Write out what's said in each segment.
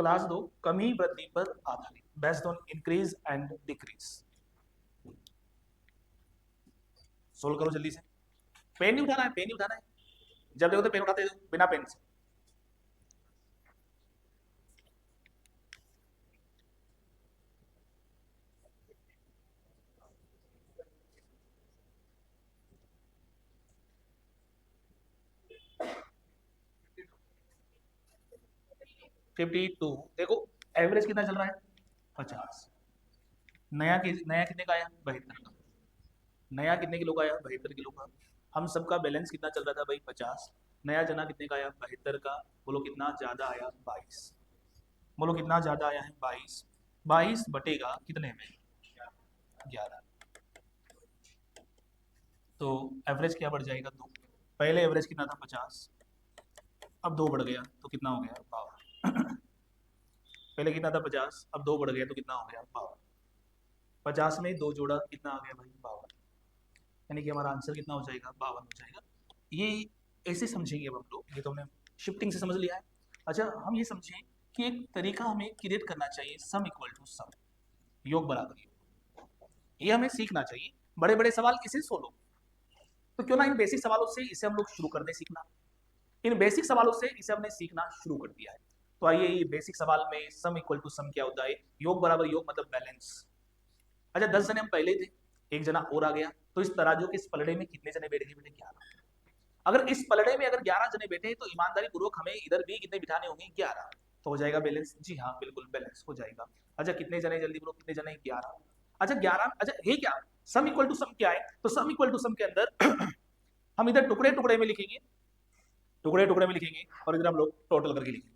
Class 2 कमी वृद्धि पर आधारित, based on increase and decrease. Solve करो जल्दी से। पेन नहीं उठाना है, पेन नहीं उठाना है, जब देखो तो पेन उठाते हो बिना पेन से। Fifty to. देखो एवरेज कितना चल रहा है, 50। नया कितने का आया, 72 का। नया कितने किलो का आया, 72 किलो का। हम सबका बैलेंस कितना चल रहा था भाई, 50। नया जना कितने का आया, 72 का। बोलो कितना ज्यादा आया, 22। बोलो कितना ज्यादा आया है, 22। 22 बटेगा कितने में, 11। तो एवरेज क्या बढ़ जाएगा, 2। पहले एवरेज कितना था, 50। अब 2 बढ़ गया तो कितना हो गया, 52। पहले कितना था, 50, अब 2 बढ़ गया तो कितना हो गया, 52। 50 में 2 जोड़ा कितना आ गया भाई, 52। यानी कि हमारा आंसर कितना हो जाएगा, 52 हो जाएगा। ये ऐसे समझेंगे अब हम लोग, ये तो हमने शिफ्टिंग से समझ लिया है। अच्छा हम ये समझें कि एक तरीका हमें क्रिएट करना चाहिए, सम इक्वल टू सम, योग बराबर योग। ये हमें सीखना चाहिए। बड़े बड़े सवाल इसे सोलो, तो क्यों ना इन बेसिक सवालों से इसे हम लोग शुरू कर दें सीखना। इन बेसिक सवालों से इसे हमने सीखना शुरू कर दिया है। तो आइए ये बेसिक सवाल में सम इक्वल टू सम क्या होता है, योग बराबर योग मतलब बैलेंस। अच्छा 10 जने हम पहले थे, एक जना और आ गया, तो इस तराजू के इस पलड़े में कितने जने बैठ गए बेटे, 11। अगर इस पलड़े में अगर 11 जने बैठे तो ईमानदारी पूर्वक हमें इधर भी कितने बिठाने होंगे, 11। तो हो जाएगा बैलेंस, जी हाँ बिल्कुल बैलेंस हो जाएगा। अच्छा कितने जने, जल्दी बोलो कितने जने, 11। अच्छा 11, अच्छा ये क्या सम इक्वल टू सम क्या है, तो सम इक्वल टू सम के अंदर हम इधर टुकड़े टुकड़े में लिखेंगे, टुकड़े टुकड़े में लिखेंगे, और इधर हम लोग टोटल करके लिखेंगे।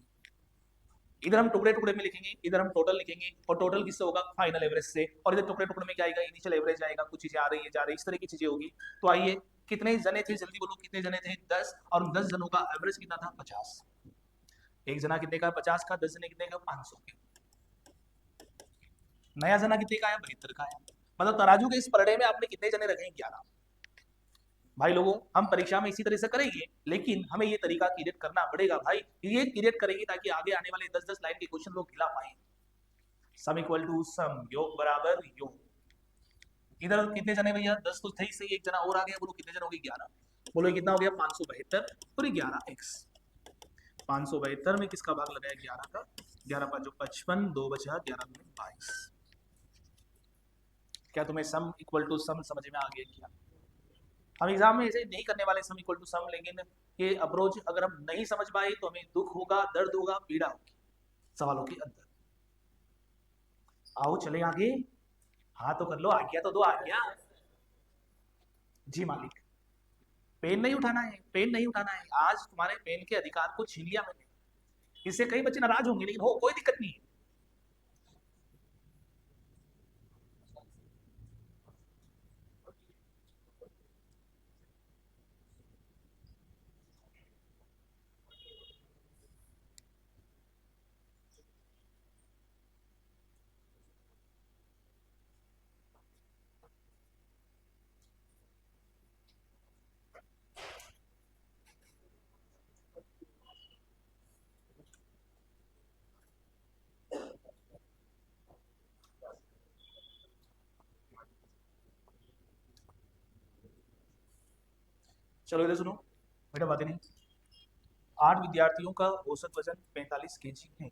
इधर हम टुकड़े टुकड़े में लिखेंगे, इधर हम टोटल लिखेंगे, और टोटल किससे होगा, फाइनल एवरेज से। और इधर टुकड़े टुकड़े में क्या आएगा, इनिशियल एवरेज आएगा, कुछ चीजें आ रही है जा रही है, इस तरह की चीजें होगी। तो आइए कितने जने थे, जल्दी बोलो कितने जने थे, 10। और 10 जनों का एवरेज कितना था, 50। एक जना कितने का, 50 का, 10 जने कितने का, 500 के। नया जना कितने का आया, 72 का आया। मतलब तराजू के इस पलड़े में आपने कितने जने रखे, 11। भाई लोगों हम परीक्षा में इसी तरह से करेंगे, लेकिन हमें ये तरीका क्रिएट करना पड़ेगा भाई, ये क्रिएट करेंगे ताकि आगे आने वाले 10-10 लाइन के क्वेश्चन लोग खिला पाए। सम इक्वल टू सम, योग बराबर योग। इधर कितने जने भैया, 10 तो थे ही सही, एक जना और आ गया, बोलो कितने जन हो गए, 11। बोलो कितना हो गया, 572 और 11x। 572 में किसका भाग लगाया, 11 का। 11 5 जो 55, 2 बचा 11 में 22। क्या तुम्हें सम इक्वल टू सम समझ में आ गया क्या। हम एग्जाम में ऐसे नहीं करने वाले सम इक्वल टू सम, लेकिन ये अप्रोच अगर हम नहीं समझ पाए तो हमें दुख होगा, दर्द होगा, पीड़ा होगी सवालों के अंदर। आओ चले आगे, हाँ तो कर लो, आ गया तो दो, आ गया। जी मालिक। पेन नहीं उठाना है, पेन नहीं उठाना है, आज तुम्हारे पेन के अधिकार को छीन लिया मैंने। इससे कई बच्चे नाराज होंगे, लेकिन हो कोई दिक्कत नहीं है। चलो इधर सुनो बेटा, बातें नहीं। 8 विद्यार्थियों का औसत वजन 45 केजी है।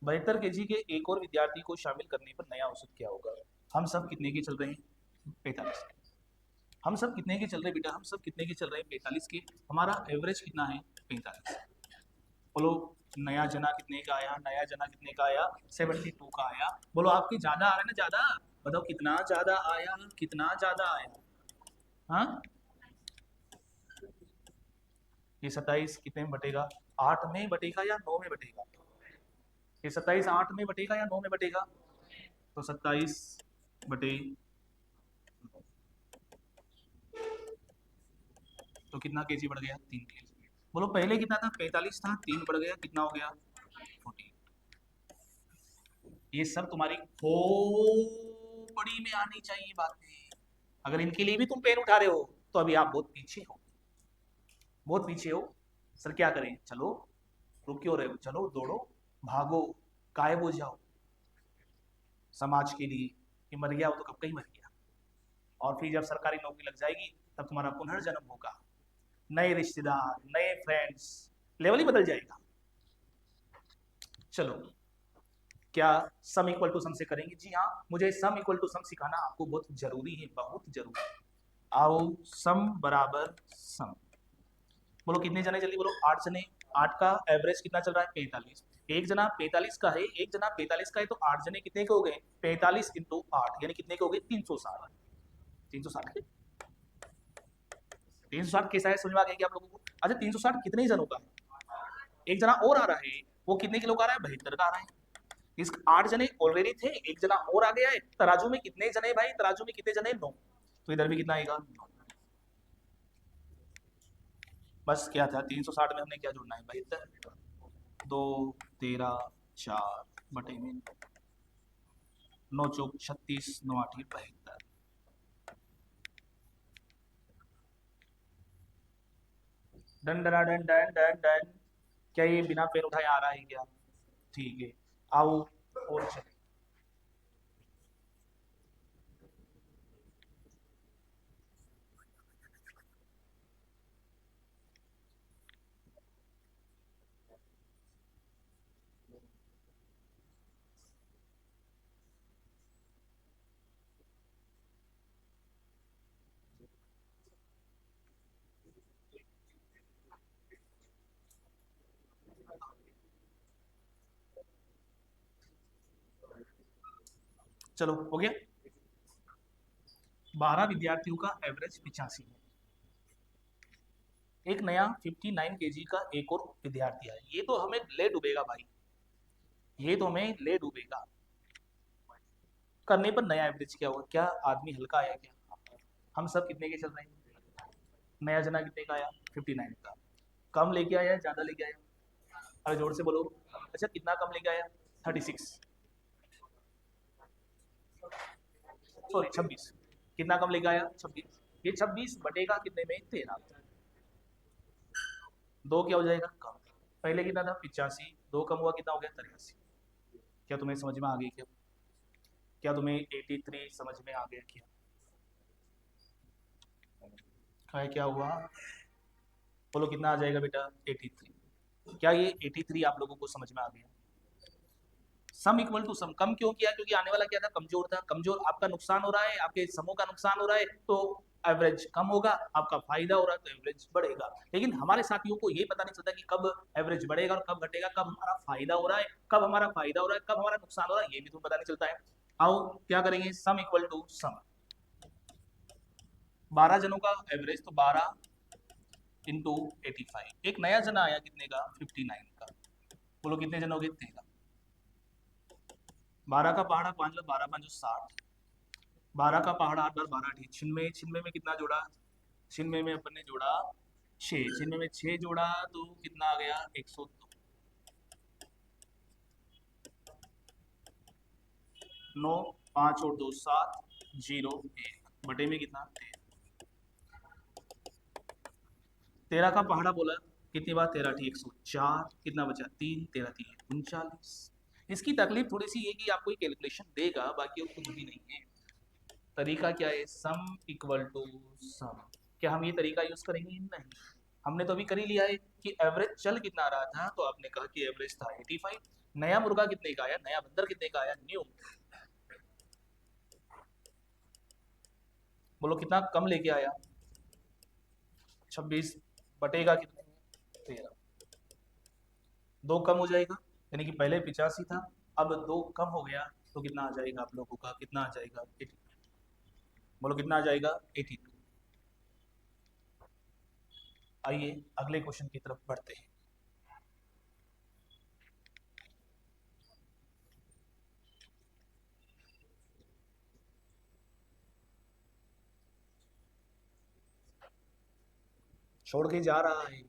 72 केजी के एक और विद्यार्थी को शामिल करने पर नया औसत क्या होगा। हम सब कितने के चल रहे हैं, 45 के। हम सब कितने के चल रहे हैं बेटा, हम सब कितने के चल रहे हैं, 45 के। हमारा एवरेज कितना है, 45। बोलो नया जना कितने का आया, नया जना कितने का आया, 72 का आया। बोलो आपकी ज्यादा आ रहा है ना, ज्यादा बताओ कितना ज्यादा आया, कितना ज्यादा आया। हाँ ये 27 कितने में बटेगा, 8 में बटेगा या 9 में बटेगा। ये 27 8 में बटेगा या 9 में बटेगा, तो 27 बटे, तो कितना केजी बढ़ गया, 3 केजी। बोलो पहले कितना था, 45 था, 3 बढ़ गया, कितना हो गया, 14। ये सब तुम्हारी खोपड़ी में आनी चाहिए बातें। अगर इनके लिए भी तुम पेन उठा रहे हो तो अभी आप बहुत पीछे हो, बहुत पीछे हो। सर क्या करें, चलो रुक क्यों रहे हो, चलो दौड़ो। भागो, गायब हो जाओ समाज के लिए, कि मर गया हो तो कब कहीं मर गया। और फिर जब सरकारी नौकरी लग जाएगी तब तुम्हारा पुनर्जन्म होगा, नए रिश्तेदार, नए फ्रेंड्स, लेवल ही बदल जाएगा। चलो, क्या सम इक्वल टू सम से करेंगे? जी हाँ, मुझे सम इक्वल टू सम सिखाना आपको बहुत जरूरी है, बहुत जरूरी है। आओ, सम बराबर सम। बोलो कितने जने, जल्दी बोलो। 8 जने। 8 का एवरेज कितना चल रहा है? 45। एक जना 45 का है, एक जना 45 का है, तो 8 जने कितने के हो गए? 45 इंटू 8 यानी कितने के हो गए? 360। 360 के 360 कैसा है, समझ में आ गया कि आप लोगों को? अच्छा, 360 कितने जनों का है? एक जना और आ रहा है, वो कितने किलो का आ रहा है? 72 का आ रहा है। इस 8 जने ऑलरेडी थे, एक जना और आ गया है। तराजू में कितने जने भाई? तराजू में कितने जने? 9। तो इधर भी कितना आएगा? 9। बस क्या था, 360 में हमने क्या जोड़ना है? 72। 2, 13, 4 बटे में 9 चौक 36, 9 8 72। डन डना डन डन डन डन। क्या ये बिना पेन उठाए आ रहा है क्या? ठीक है, आओ और चले। चलो, हो गया। 12 विद्यार्थियों का एवरेज 85 है। एक नया 59 kg का एक और विद्यार्थी है, ये तो हमें ले डूबेगा भाई, ये तो हमें ले डूबेगा। करने पर नया एवरेज क्या होगा? क्या आदमी हल्का आया क्या? हम सब कितने के चल रहे हैं? नया जना कितने का आया? 59 का। कम लेके आया, ज्यादा लेके आया? अरे जोर से बोलो। अच्छा, कितना कम लेके आया? 36। सॉरी, 26। कितना कम लेके आया? 26। ये 26 बटेगा कितने में? 13। दो क्या हो जाएगा? कम। पहले कितना था? 85। दो कम हुआ, कितना हो गया? 83। क्या तुम्हें समझ में आ गई क्या? क्या तुम्हें 83 समझ में आ गया क्या? क्या हुआ? बोलो कितना आ जाएगा बेटा? 83। क्या ये 83 आप लोगों को समझ में आ गया? सम इक्वल टू सम कम क्यों किया? क्योंकि आने वाला क्या था? कमजोर था। कमजोर आपका नुकसान हो रहा है, आपके समूह का नुकसान हो रहा है, तो एवरेज कम होगा। आपका फायदा हो रहा है तो एवरेज बढ़ेगा। लेकिन हमारे साथियों को ये पता नहीं चलता कि कब एवरेज बढ़ेगा और कब घटेगा, कब हमारा फायदा हो रहा है, कब हमारा फायदा हो रहा है, कब हमारा नुकसान हो रहा है, ये भी तो पता नहीं चलता है। आओ, क्या करेंगे? सम इक्वल टू सम। 12 जनों का एवरेज, तो 12 इंटू 85। एक नया जना आया कितने का? 59 का। बोलो कितने जन हो गए? 13। 12 का पहाड़ा 5 12 5 60। 12 का पहाड़ा 8 12 8 छिन्नवे। छिन्नवे में कितना जोड़ा? छिन्नवे में अपन ने जोड़ा 6। छिन्नवे में 6 जोड़ा तो कितना आ गया? 102। 9 5 और 2 7 0 1 बटे में कितना? 13 का पहाड़ा बोला कितनी बार? 13 ठीक 104। कितना बचा? 3। 13 3 39। इसकी तकलीफ थोड़ी सी ये कि आपको कैलकुलेशन देगा, बाकी और कुछ भी नहीं है। तरीका क्या है? सम इक्वल टू सम। क्या हम ये तरीका यूज करेंगे? नहीं। हमने तो अभी कर ही लिया है कि एवरेज चल कितना रहा था, तो आपने कहा कि एवरेज था 85। नया मुर्गा कितने का आया? नया बंदर कितने का आया? न्यू। बोलो कितना कम लेके आया? 26। बटेगा कितने में? 13। दो कम हो जाएगा, यानी कि पहले 85 था, अब दो कम हो गया, तो कितना आ जाएगा आप लोगों का? कितना आ जाएगा? 82। बोलो कितना आ जाएगा? 82। आइए अगले क्वेश्चन की तरफ बढ़ते हैं। छोड़ के जा रहा है।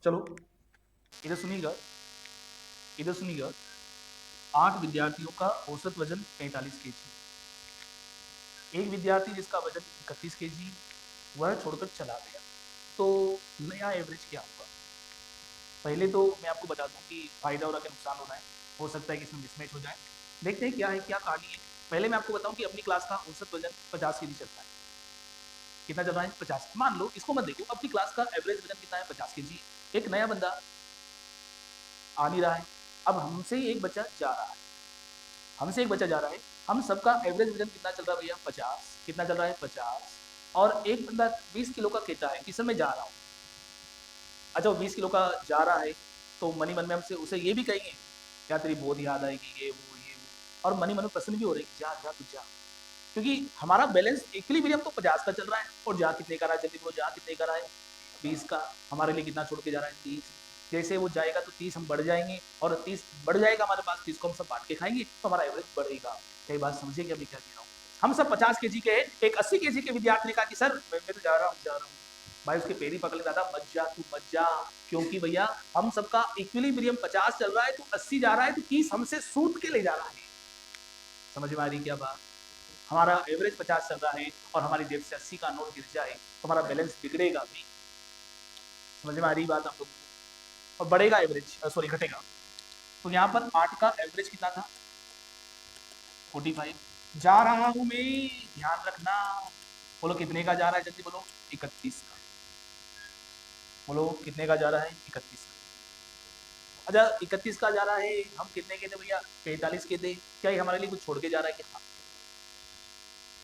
चलो इधर सुनिएगा, इधर सुनिएगा। 8 विद्यार्थियों का औसत वजन 45 केजी। एक विद्यार्थी जिसका वजन 31 केजी वह छोड़कर चला गया, तो नया एवरेज क्या होगा? पहले तो मैं आपको बता दूं कि फायदा और अगर नुकसान हो रहा है, हो सकता है कि इसमें मिसमैच हो जाए। देखते हैं क्या है, क्या कहानी है। पहले मैं आपको बताऊं कि अपनी क्लास का औसत वजन 50 केजी चलता है। कितना चल रहा है? 50। मान लो, इसको मत देखो, अपनी क्लास का एवरेज वजन कितना है? 50 केजी। एक नया बंदा आ नहीं रहा है, अब हमसे ही एक बच्चा जा रहा है, हमसे एक बच्चा जा रहा है। हम सबका एवरेज वजन कितना चल रहा है भैया? 50। कितना चल रहा है? 50। और एक बंदा 20 किलो का कहता है कि सर मैं जा रहा हूँ। अच्छा, वो 20 किलो का जा रहा है, तो मनी मन में हमसे उसे ये भी कहेंगे क्या तेरी बहुत याद आएगी, ये वो, और मनी मन में प्रश्न भी हो रही है कि जा जा तू जा, क्योंकि हमारा बैलेंस इक्विलिब्रियम तो 50 का चल रहा है, और जा कितने का रहा है? जल्दी बोलो, जा कितने का रहा है? 20 का। हमारे लिए कितना छोड़ के जा रहा है? 30। जैसे वो जाएगा तो 30 हम बढ़ जाएंगे, और 30 बढ़ जाएगा हमारे पास, 30 को हम सब बांट के खाएंगे, तो हमारा एवरेज बढ़ेगा। कई बात समझिए कि अभी क्या कह रहा हूँ। हम सब 50 केजी के, एक 80 केजी के विद्यार्थी ने कहा कि सर मैं तो जा रहा हूँ, जा रहा हूँ। भाई उसके पैर ही पकड़ के दादा मत जा, तू मत जा, क्योंकि भैया हम सबका इक्विलिब्रियम 50 चल रहा है, तो 80 जा रहा है, तो 30 हमसे सूद के ले जा रहा है। समझ में आ रही क्या बात? हमारा एवरेज 50 चल रहा है, और हमारी जेब से 80 का नोट गिर जाए तो हमारा बैलेंस बिगड़ेगा भी। समझ में आ रही बात आप लोग? और बढ़ेगा एवरेज, सॉरी घटेगा। तो यहाँ पर 8 का एवरेज कितना था? 45। जा रहा हूं मैं, ध्यान रखना। बोलो कितने का जा रहा है? जल्दी बोलो। 31 का। बोलो कितने का जा रहा है? 31 का। अच्छा, 31 का जा रहा है, हम कितने के थे भैया? 45 के थे। क्या ये हमारे लिए कुछ छोड़ के जा रहा है? क्या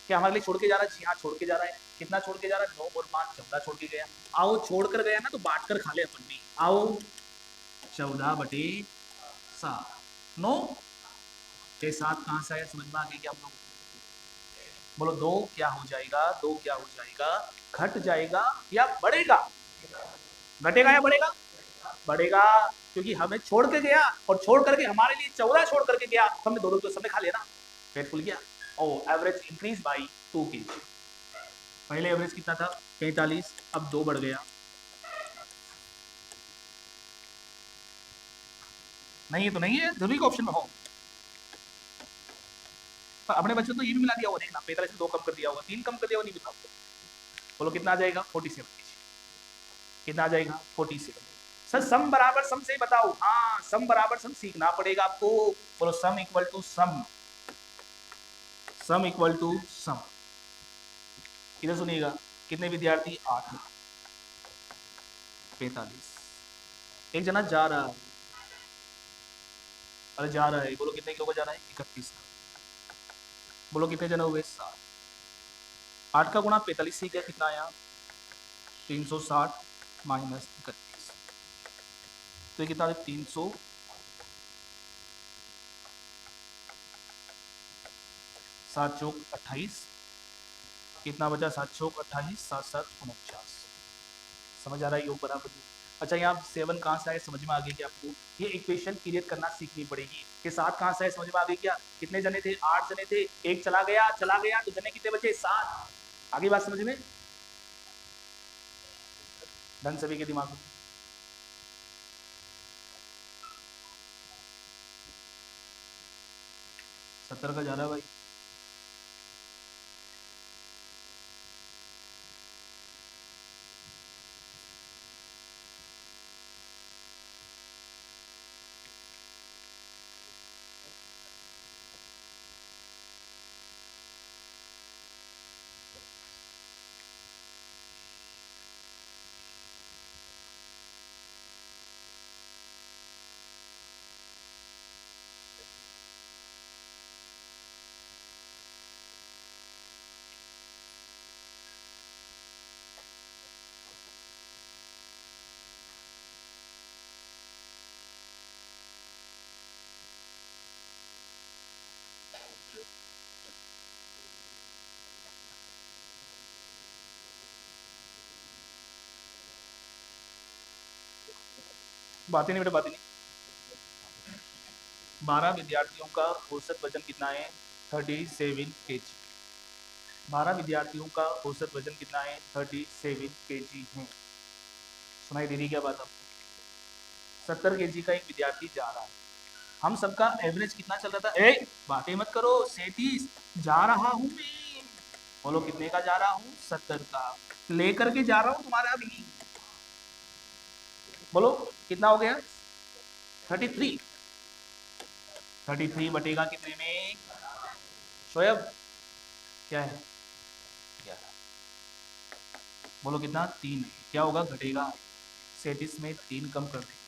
क्या हमारे लिए छोड़ के जा रहा है? जी हाँ, छोड़ के जा रहा है। कितना छोड़ के जा रहा है? 9 और 5 14 छोड़ के गया। आओ, छोड़ कर गया ना, तो बांट कर खा ले अपन भी। आओ, 14/7। 9 के 7 कहाँ से आया? समझ में आ गई क्या आप लोग? बोलो, 2 क्या हो जाएगा? 2 क्या हो जाएगा? घट जाएगा या बढ़ेगा? घटेगा या बढ़ेगा? बढ़ेगा, क्योंकि हमें छोड़ के गया, और छोड़ करके हमारे लिए 14 छोड़ करके गया, तो हमने दो सबने खा लिया ना, पेट फुल गया। ओ, एवरेज इंक्रीज बाई 2 केजी। पहले एवरेज कितना था? 45, अब 2 बढ़ गया। नहीं है तो नहीं है, जरूरी ऑप्शन में हो। पर अपने बच्चों तो ये भी मिला दिया होगा, देखना 45 में 2 कम कर दिया होगा, 3 कम कर दिया होगा, नहीं बताओ। बोलो कितना आ जाएगा? 47 केजी। कितना आ जाएगा? 47। सर सम बराबर सम से बताओ। हाँ, सम बराबर सम सीखना पड़ेगा आपको। बोलो sum equal to sum, sum equal to sum. इधर सुनिएगा, कितने विद्यार्थी? 8। 45। एक जना जा रहा है, अरे जा रहा है, बोलो कितने किलो का जा रहा है? 31 का। बोलो कितने जने हुए? 7। 8 का गुणा 45 से क्या कितना आया? 360 माइनस 31, तो ये कितना? 300। 7 चौक 28, कितना बचा? 7 चौक 28, 7 7 49। समझ आ रहा है? योग बराबर योग। अच्छा, यहाँ 7 कहाँ से आए? समझ में आ गई क्या आपको? ये इक्वेशन क्रिएट करना सीखनी पड़ेगी। ये 7 कहाँ से आए? समझ में आ गई क्या? कितने जने थे? 8 जने थे। एक चला गया, चला गया, तो जने कितने बचे? 7। आगे बात समझ में? धन सभी के दिमाग में। 70 का जा रहा है भाई। बातें नहीं बेटा, बातें नहीं। 12 विद्यार्थियों का औसत वजन कितना है? 37 केजी। 12 विद्यार्थियों का औसत वजन कितना है? 37 केजी है। सुनाई दे रही क्या बात आपको? 70 केजी का एक विद्यार्थी जा रहा है, हम सबका एवरेज कितना चल रहा था? बातें मत करो, 37 जा रहा हूं मैं। बोलो कितने का जा रहा हूं? 70 का। लेकर के जा रहा हूं तुम्हारा भी। बोलो कितना हो गया? 33। 33 बटेगा कितने में? शोएब क्या है? 11। बोलो कितना? 3 है। क्या होगा? घटेगा। 37 में 3 कम कर देंगे,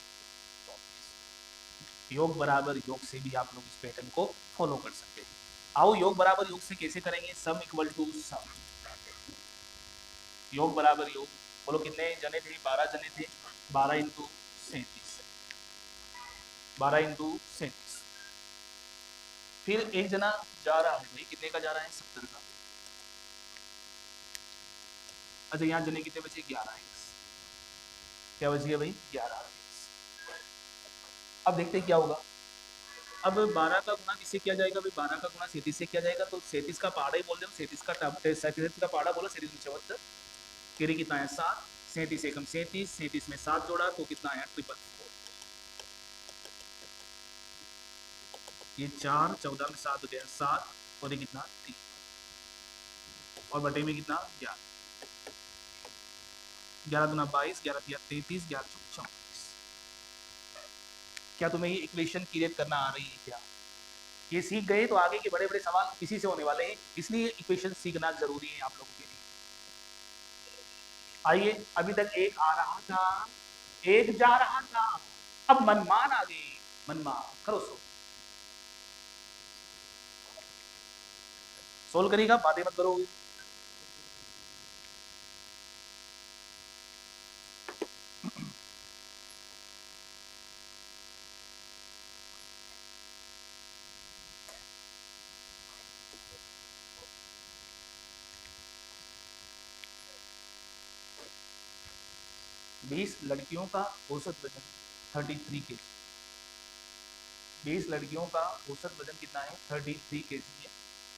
34। योग बराबर योग से भी आप लोग इस पैटर्न को फॉलो कर सकते हैं। आओ योग बराबर योग से कैसे करेंगे? सम इक्वल टू सम। योग बराबर योग। बोलो कितने जने थे? 12 जने थे। 12 इंटू 37। 12 इंटू 37। फिर एक जना जा रहा है भाई, कितने का जा रहा है? 70 का। अच्छा यहाँ जने कितने बचे? 11 है। क्या बच गया भाई? 11। अब देखते हैं क्या होगा। अब 12 का गुना किससे किया जाएगा भाई? 12 का गुना 37 से किया जाएगा, तो 37 का पहाड़ा ही बोल दो। 37 का पहाड़ा बोला, 37 में 74। फिर कितना है? 7। 37 एकम 37, 37 में 7 जोड़ा तो कितना है? 444। ये 4, 14 में 7 हो गया 7, और ये कितना? 3, और बटे में कितना? 11। 11 गुना 22, 11 तिया 33, 11 चौक 34। क्या तुम्हें ये इक्वेशन क्रिएट करना आ रही है क्या? ये सीख गए तो आगे के बड़े बड़े सवाल इसी से होने वाले हैं, इसलिए इक्वेशन सीखना जरूरी है आप लोगों के लिए। आइए, अभी तक एक आ रहा था, एक जा रहा था, अब मनमान आ गए। मनमान करो सोल्व करेगा, बातें मत करो। बीस लड़कियों का औसत वजन 33 kg। 20 लड़कियों का औसत वजन कितना है? 33 kg है,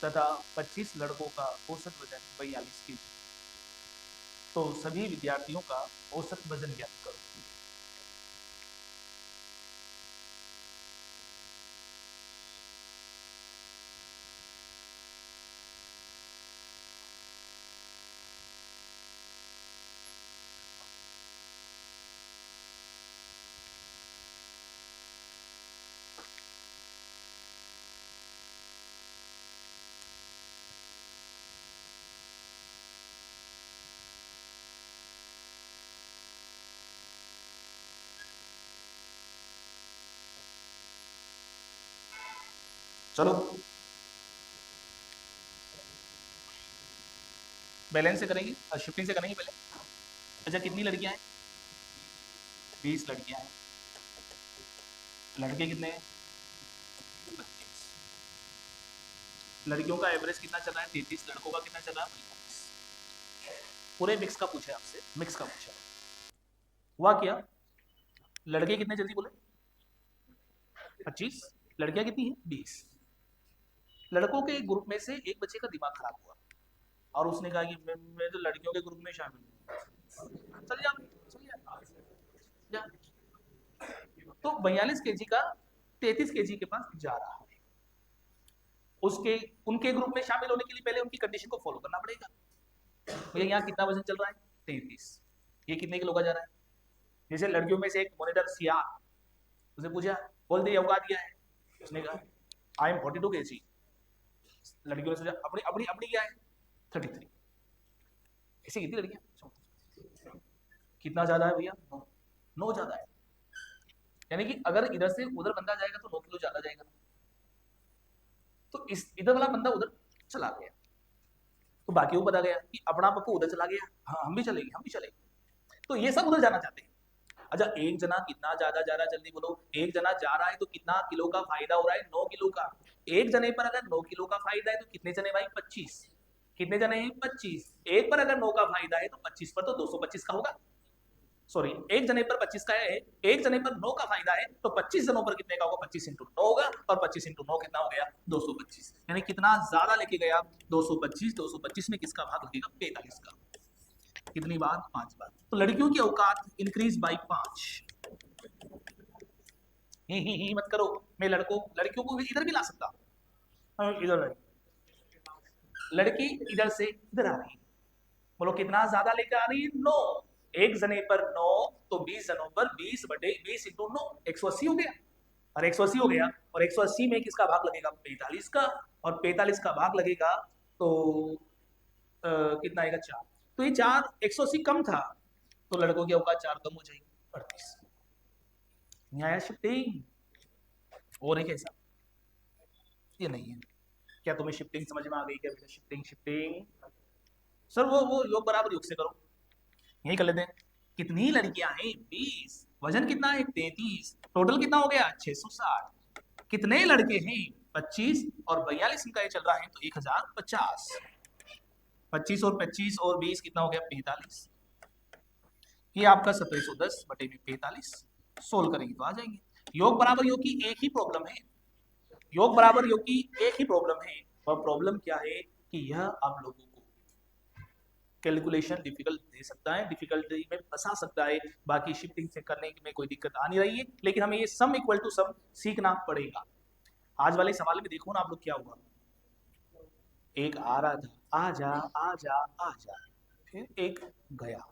तथा 25 लड़कों का औसत वजन 42 kg। तो सभी विद्यार्थियों का औसत वजन ज्ञात करो। चलो बैलेंस से करेंगे और शिफ्टिंग से करेंगे पहले। अच्छा कितनी लड़कियां हैं? 20 लड़कियां हैं। लड़के कितने हैं? 25। लड़कियों का एवरेज कितना चल रहा है? 33। लड़कों का कितना चल रहा है? 42। पूरे मिक्स का पूछा है आपसे, मिक्स का पूछा। हुआ क्या? लड़के कितने जल्दी बोले? 25। लड़कियां कितनी है? 20। लड़कों के ग्रुप में से एक बच्चे का दिमाग खराब हुआ और उसने कहा कि मैं तो लड़कियों के ग्रुप में शामिल हूँ। चल जा, चल जा। तो 42 केजी का 33 केजी के पास जा रहा है। उसके उनके ग्रुप में शामिल होने के लिए पहले उनकी कंडीशन को फॉलो करना पड़ेगा। भैया यहाँ कितना वजन चल रहा है? 33। ये कितने किलो का जा रहा है? जैसे लड़कियों में से एक मॉनिटर सिया, उसने पूछा बोल दे अवकाश दिया है, उसने कहा आई एम 42 केजी। लड़कियों ने सोचा अपनी अपनी अपनी क्या है? 33। ऐसे कितनी लड़कियां? कितना ज्यादा है भैया? 9। 9 ज्यादा है, यानी कि अगर इधर से उधर बंदा जाएगा तो 9 किलो ज्यादा जाएगा। तो इस इधर वाला बंदा उधर चला गया, तो बाकी को पता गया कि अपना पप्पू उधर चला गया, हाँ हम भी चलेंगे, हम भी चलेंगे। तो ये सब उधर जाना चाहते हैं। अच्छा एक जना कितना ज्यादा जा रहा है? जल्दी बोलो। एक जना जा रहा है तो कितना किलो का फायदा हो रहा है? 9 किलो का। एक जने पर अगर 9 किलो का फायदा है तो कितने जने भाई? 25। कितने जने हैं? 25। एक पर अगर 9 का फायदा है तो 25 पर तो 225 का होगा। सॉरी, एक जने पर 25 का है, एक जने पर 9 का फायदा है, तो 25 जनों पर कितने का होगा? 25 इंटू 9 होगा, और 25 इंटू 9 कितना हो गया? 225। यानी कितना ज्यादा लेके गया? 225। 225 में किसका भाग लगेगा? 45 का। कितनी बार? 5 बार। तो लड़कियों की औकात इंक्रीज बाई 5। ही मत करो। मैं लड़कियों को इधर भी ला सकता हूँ। इधर लड़की इधर से इधर आ रही है, बोलो कितना ज्यादा लेकर आ रही है? 9। एक जने पर 9, तो 20 जनों पर 20 इंटू 9, 180 हो गया। और 180 हो गया, और 180 में किसका भाग लगेगा? 45 का। और 45 का भाग लगेगा तो कितना आएगा? 4। तो ये 4, 180 कम था, तो लड़कों की औकात 4 कम हो जाएगी, 38। न्याय शिफ्टिंग और है कैसा? ये नहीं है। क्या तुम्हें शिफ्टिंग समझ में आ गई क्या बेटा? शिफ्टिंग शिफ्टिंग सर वो योग बराबर योग से करो, यही कर लेते हैं। कितनी लड़कियां हैं? 20। वजन कितना है? 33। टोटल कितना हो गया? 660। कितने लड़के हैं? 25। और 42 इनका ये चल रहा है, तो 1050। 25 और 25 और 20 कितना हो गया? 45। ये आपका 1710 बटे में 45 सोल्व करेंगे तो आ जाएंगे। योग बराबर योग की एक ही प्रॉब्लम है, योग बराबर योग की एक ही प्रॉब्लम है। वह प्रॉब्लम क्या है कि यह आप लोगों को कैलकुलेशन डिफिकल्ट दे सकता है, डिफिकल्टी में फंसा सकता है। बाकी शिफ्टिंग से करने में कोई दिक्कत आ नहीं रही है, लेकिन हमें ये सम इक्वल टू सम सीखना पड़ेगा। आज वाले सवाल में देखो ना आप लोग क्या हुआ। एक आ रहा था, आ जा आ जा आ जा, फिर एक गया।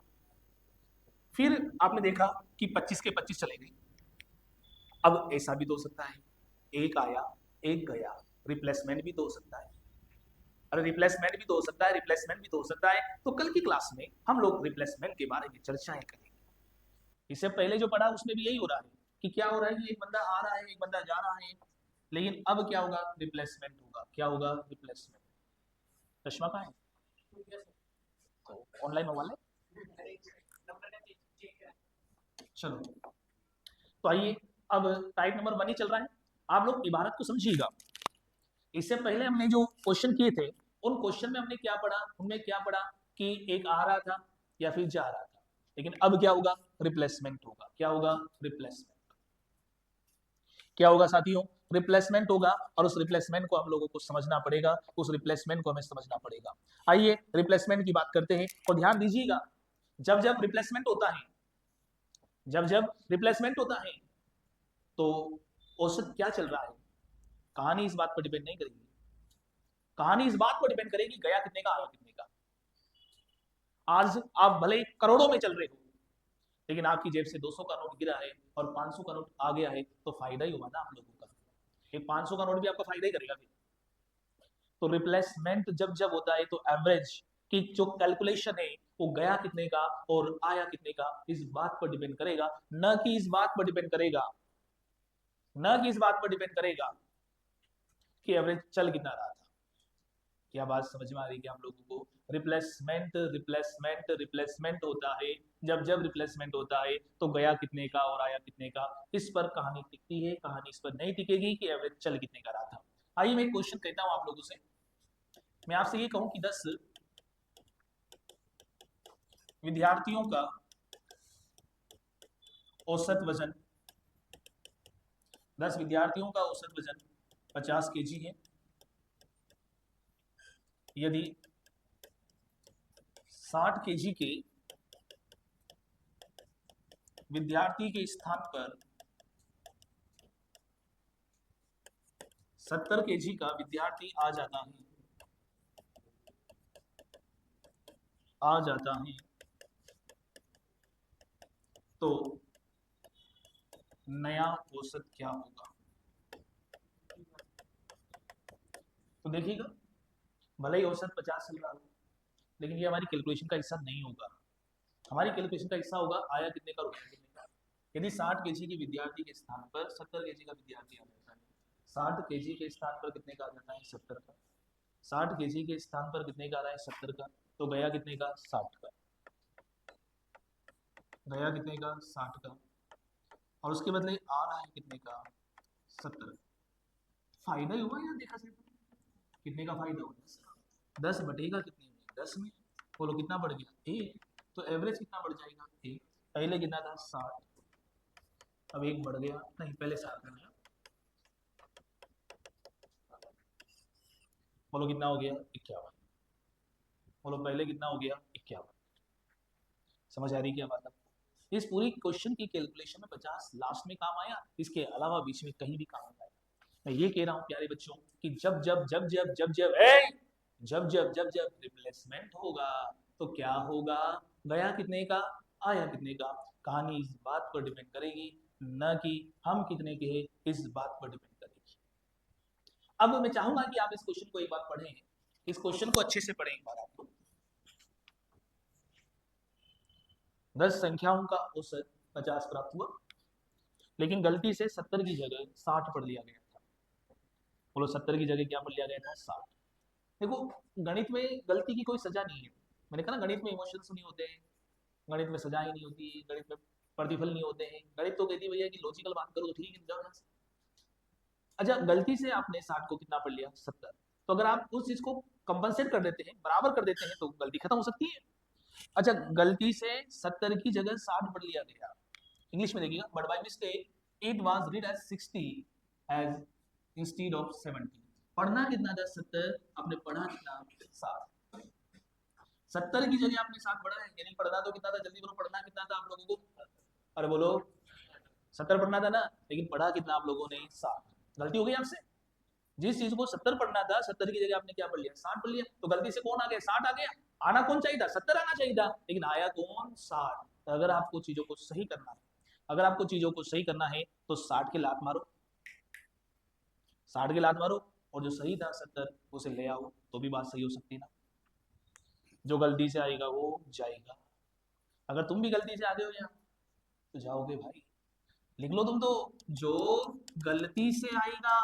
फिर आपने देखा कि 25 के 25 चले गए। अब ऐसा भी तो हो सकता है, एक आया एक गया, रिप्लेसमेंट भी तो हो सकता है। अरे रिप्लेसमेंट भी तो हो सकता है, रिप्लेसमेंट भी तो हो सकता है। तो कल की क्लास में हम लोग रिप्लेसमेंट के बारे में चर्चाएं करेंगे। इससे पहले जो पढ़ा उसमें भी यही हो रहा है कि क्या हो रहा है कि एक बंदा आ रहा है, एक बंदा जा रहा है, लेकिन अब क्या होगा? रिप्लेसमेंट होगा। क्या होगा? रिप्लेसमेंट। चश्मा कहाँ है? तो ऑनलाइन हो वाले। चलो, तो आइए, अब टाइप नंबर 1 ही चल रहा है। आप लोग इबारत को समझिएगा। इससे पहले हमने जो क्वेश्चन किए थे, उन क्वेश्चन में हमने क्या पढ़ा? उनमें क्या पढ़ा कि एक आ रहा था या फिर जा रहा था, लेकिन अब क्या होगा? रिप्लेसमेंट होगा। क्या होगा? रिप्लेसमेंट। क्या होगा साथियों? रिप्लेसमेंट होगा, और उस रिप्लेसमेंट को हम लोगों को समझना पड़ेगा, उस रिप्लेसमेंट को हमें समझना पड़ेगा। आइए रिप्लेसमेंट की बात करते हैं, और ध्यान दीजिएगा, जब जब रिप्लेसमेंट होता है, जब जब रिप्लेसमेंट होता है, तो औसत क्या चल रहा है, कहानी इस बात पर डिपेंड नहीं करेगी। कहानी इस बात पर डिपेंड करेगी गया कितने का, आया कितने का। आज आप भले करोड़ों में चल रहे हो, लेकिन आपकी जेब से 200 का नोट गिरा है और 500 का नोट आ गया है, तो फायदा ही हुआ ना आप लोगों का। ये 500 का नोट भी आपका फायदा ही करेगा फिर। तो रिप्लेसमेंट जब जब होता है, तो एवरेज की जो कैलकुलेशन है, वो गया कितने का और आया कितने का, इस बात पर डिपेंड करेगा, न कि इस बात पर डिपेंड करेगा, न कि इस बात पर डिपेंड करेगा कि एवरेज चल कितना रहा था। क्या बात समझ में आ रही है क्या हम लोगों को? रिप्लेसमेंट रिप्लेसमेंट रिप्लेसमेंट होता है। जब जब रिप्लेसमेंट होता है, तो गया कितने का और आया कितने का, इस पर कहानी टिकती है। कहानी इस पर नहीं टिकेगी कि एवरेज चल कितने का रहा था। आइए मैं एक क्वेश्चन कहता हूं आप लोगों से। मैं आपसे ये कहूं कि 10 विद्यार्थियों का औसत वजन, 10 विद्यार्थियों का औसत वजन 50 केजी है। यदि 60 केजी के विद्यार्थी के स्थान पर 70 केजी का विद्यार्थी आ जाता है, आ जाता है, तो नया औसत क्या होगा? तो देखिएगा, भले ही औसत 50 चल रहा हो, लेकिन ये हमारी कैलकुलेशन का हिस्सा नहीं होगा। हमारी कैलकुलेशन का हिस्सा होगा आया कितने का, रुपया कितने का। यदि 60 केजी के विद्यार्थी के स्थान पर 70 केजी का विद्यार्थी आ जाता है, 60 केजी के स्थान पर कितने का आ जाता है? 70 का। 60 केजी के स्थान पर कितने का आ रहा है? 70 का। तो गया कितने का? 60 का। गया कितने का? 60 का। और उसके बदले आ रहा है कितने का? 70। फायदा ही हुआ यार, देखा जाए तो। कितने का फायदा हुआ? 10 बटेगा कितने में? 10 में। बोलो कितना बढ़ गया? 1। तो एवरेज कितना बढ़ जाएगा? 1। पहले कितना था? 60। अब 1 बढ़ गया, नहीं पहले 60 में। बोलो कितना हो गया? 51। बोलो पहले कितना हो गया? 51। समझ आ रही क्या बात आपको? इस पूरी क्वेश्चन की कैलकुलेशन में 50 लास्ट में काम आया, इसके अलावा बीच में कहीं भी काम नहीं आया। मैं ये कह रहा हूँ प्यारे बच्चों कि जब जब जब जब जब जब जब जब जब जब रिप्लेसमेंट होगा तो क्या होगा, गया कितने का आया कितने का। कहानी इस बात पर डिपेंड करेगी, न कि हम कितने के हैं इस बात पर डिपेंड करेगी। अब मैं चाहूंगा कि आप इस क्वेश्चन को एक बार पढ़ें, इस क्वेश्चन को अच्छे से पढ़ें एक बार आप। 10 संख्याओं का औसत 50 प्राप्त हुआ, लेकिन गलती से 70 की जगह 60 पढ़ लिया गया था। बोलो 70 की जगह क्या पढ़ लिया गया था, 60। देखो गणित में गलती की कोई सजा नहीं है। मैंने कहा ना गणित में इमोशंस नहीं होते हैं, गणित में सजा ही नहीं होती, गणित में प्रतिफल नहीं होते हैं। गणित तो कहती है भैया कि लॉजिकल बात करो तो ठीक है, जाओ। अच्छा गलती से आपने 60 को कितना पढ़ लिया, 70। तो अगर आप उस चीज को कंपनसेट कर देते हैं, बराबर कर देते हैं, तो गलती खत्म हो सकती है। अच्छा गलती से 70 की जगह 60 पढ़ लिया गया, इंग्लिश में देखिएगा, but by mistake it was read as 60 as instead of 70। पढ़ना कितना था 70, आपने पढ़ा कितना 60। 70 की जगह आपने 60 पढ़ा है, यानी पढ़ना तो कितना था, जल्दी बोलो पढ़ना कितना था आप लोगों को, अरे बोलो 70 पढ़ना था ना, लेकिन पढ़ा कितना आप लोगों ने 60। गलती हो गई आपसे, जिस चीज को 70 पढ़ना था 70 की जगह आपने क्या पढ़ लिया, 60 पढ़ लिया। तो गलती से कौन आ गया, 60 आ गया। आना कौन चाहिए था, 70 आना चाहिए था, लेकिन आया कौन, 60। तो अगर आपको चीजों को सही करना है, अगर आपको चीजों को सही करना है तो 60 की लात मारो, 60 की लात मारो, और जो सही था 70 उसे ले आओ, तो भी बात सही हो सकती है ना। जो गलती से आएगा वो जाएगा। अगर तुम भी गलती से आ गए हो यहाँ तो जाओगे भाई, लिख लो तुम तो, जो गलती से आएगा,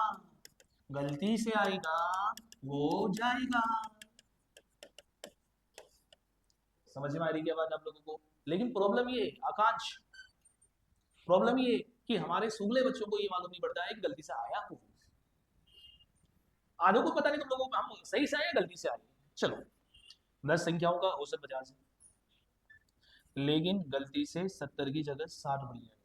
गलती से आएगा वो जाएगा। समझ में आ रही है बात आप लोगों को। लेकिन प्रॉब्लम ये आकांक्ष, प्रॉब्लम ये कि हमारे सुगले बच्चों को ये मालूम नहीं पड़ता है कि गलती से आया कौन। आधों को पता नहीं तुम लोगों को, हम सही से आए गलती से आए। चलो 10 संख्याओं का औसत 50 है, लेकिन गलती से 70 की जगह 60 बढ़ गया।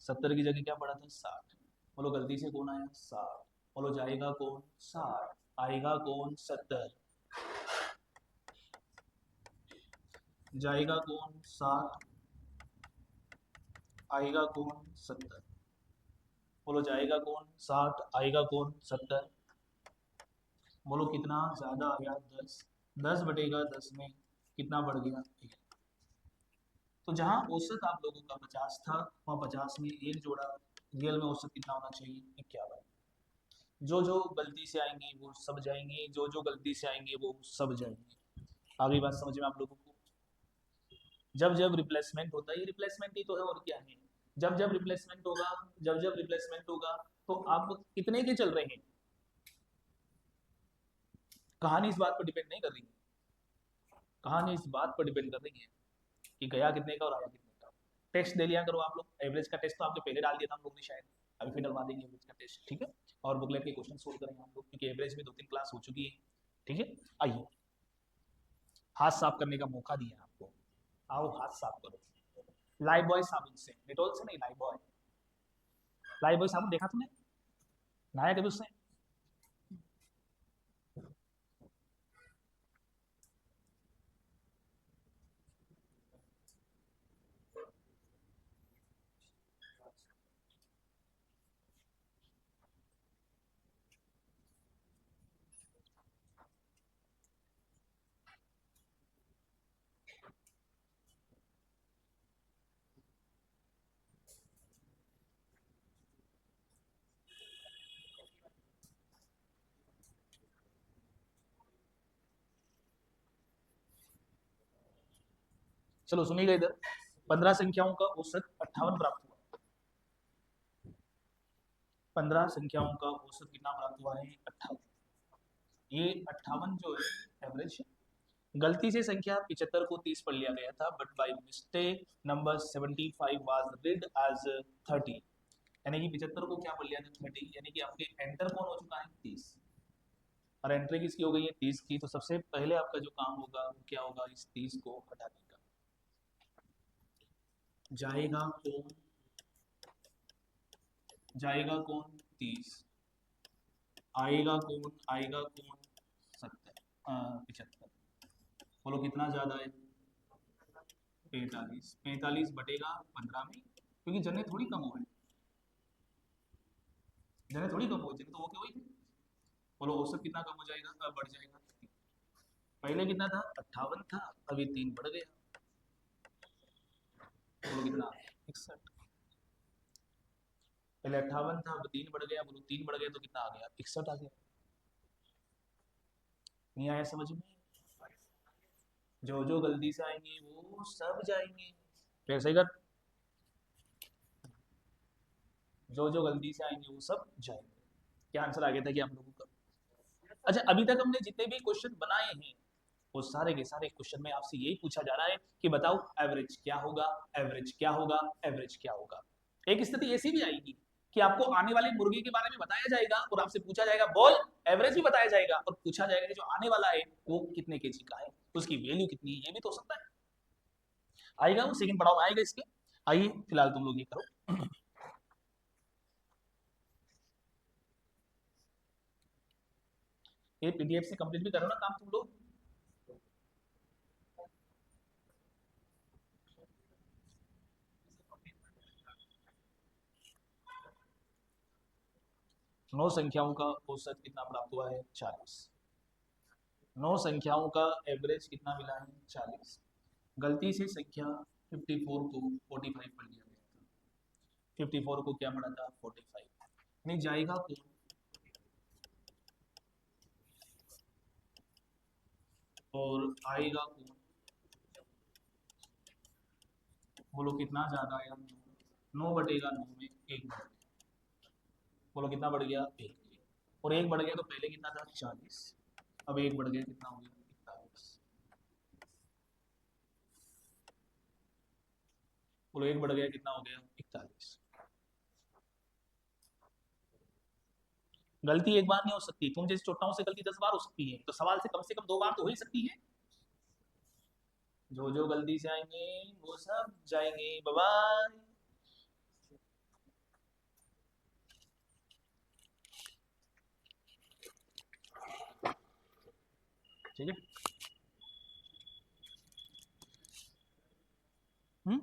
70 की जगह क्या पड़ा था, 60। बोलो गलती से कौन आया, 60। बोलो जाएगा कौन, 60। आएगा कौन, 70। जाएगा कौन, 60। आएगा कौन, 70। बोलो जाएगा कौन, 60। आएगा कौन, 70। बोलो कितना ज्यादा आया, 10। 10 बटेगा 10 में कितना बढ़ गया, 1। तो जहां औसत आप लोगों का 50 था, वहां 50 में 1 जोड़ा, रियल में औसत कितना होना चाहिए, 51। जो जो गलती से आएंगे वो सब जाएंगे, जो जो गलती से आएंगे वो सब जाएंगे। आगे बात समझ में आप लोगों को। जब जब रिप्लेसमेंट होता है, ये रिप्लेसमेंट ही तो है और क्या है। जब जब रिप्लेसमेंट होगा, जब जब रिप्लेसमेंट होगा, तो आप कितने के चल रहे हैं, कहानी इस बात पर डिपेंड नहीं कर रही है। कहानी इस बात पर डिपेंड कर रही है कि गया कितने का और आया कितने का। टेस्ट दे लिया करो आप लोग, एवरेज का टेस्ट तो आपके पहले डाल दिया था हम लोग ने शायद, अभी फिर डलवा देंगे एवरेज का टेस्ट, ठीक है। और बुकलेट के क्वेश्चन सोल्व करेंगे हम लोग, क्योंकि एवरेज में 2-3 क्लास हो चुकी है, ठीक है। आइए हाथ साफ करने का मौका दिया आपको, आओ हाथ साफ करो। लाइफ बॉय साबुन से, डिटॉल से नहीं, लाइफ बॉय। लाइफ बॉय साबुन देखा तुमने, नहाया कभी उससे। चलो सुनिएगा इधर, 15 संख्याओं का औसत 58 प्राप्त हुआ। 15 संख्याओं का औसत कितना प्राप्त हुआ है, 58। ये 58 जो है एवरेज है। गलती से संख्या 75 को 30 पढ़ लिया गया था, but by mistake number 75 was read as 30। यानी कि 75 को क्या पढ़ लिया था, 30। यानी कि आपके एंटर कौन हो चुका है, 30। और एंट्री किसकी हो गई है, 30 की। तो सबसे पहले आपका जो काम होगा वो क्या होगा, इस 30 को हटाने का। जाएगा कौन, जाएगा कौन, 30। आएगा कौन, 70, 75। बोलो कितना ज्यादा है, 45, 45 बटेगा 15 में, क्योंकि जने थोड़ी कम हो है, जने थोड़ी कम हो, जने तो वो क्या वही थे। बोलो औसत कितना कम हो जाएगा, अब बढ़ जाएगा। पहले कितना था, 58 था, अभी 3 बढ़ गया, बोलो कितना, 61। पहले 58 था, अब 3 बढ़ गया, बोलो 3 बढ़ गया तो कितना आ गया, 61 आ गया। नहीं आया समझ में? जो जो गलती से आएंगे वो सब जाएंगे। फिर सही कर, जो जो गलती से आएंगे वो सब जाएंगे। क्या आंसर आ गया था कि आप लोगों का? अच्छा, अभी तक हमने जितने भी क्वेश्चन बनाए हैं वो सारे के सारे क्वेश्चन में आपसे यही पूछा जा रहा है कि बताओ एवरेज क्या होगा, एवरेज क्या होगा, एवरेज क्या होगा। एक स्थिति ऐसी भी आएगी कि आपको आने वाले मुर्गे के बारे में बताया जाएगा और आपसे पूछा जाएगा बोल, एवरेज भी बताया जाएगा और पूछा जाएगा कि जो आने वाला है वो कितने केजी का है, उसकी वैल्यू कितनी है, ये भी तो हो सकता है। आएगा वो सेकंड पड़ाव में आएगा इसके। आइए फिलहाल तुम लोग ये करो, ये पीडीएफ से कंप्लीट भी करो ना काम तुम लोग। 9 संख्याओं का औसत कितना प्राप्त हुआ है, 40। 9 संख्याओं का एवरेज कितना मिला है, 40। गलती से संख्या 54 को 45 पढ़ लिया गया था, 54 को क्या पढ़ा था, 45। नहीं जाएगा कौन, और आएगा कौन, बोलो कितना ज्यादा आया, 9 बटेगा 9 में 1 बढ़ गया, बोलो कितना बढ़ गया, 1। और 1 बढ़ गया तो पहले कितना था, 40, अब 1 बढ़ गया कितना हो गया, 41। बोलो 1 बढ़ गया कितना हो गया, 41। गलती एक बार नहीं हो सकती, तुम जैसे छोटाओं से गलती 10 बार हो सकती है, तो सवाल से कम 2 बार तो हो ही सकती है। जो जो गलती से आएंगे वो सब जाएंगे, बाय बाय। ठीक है। हम्म,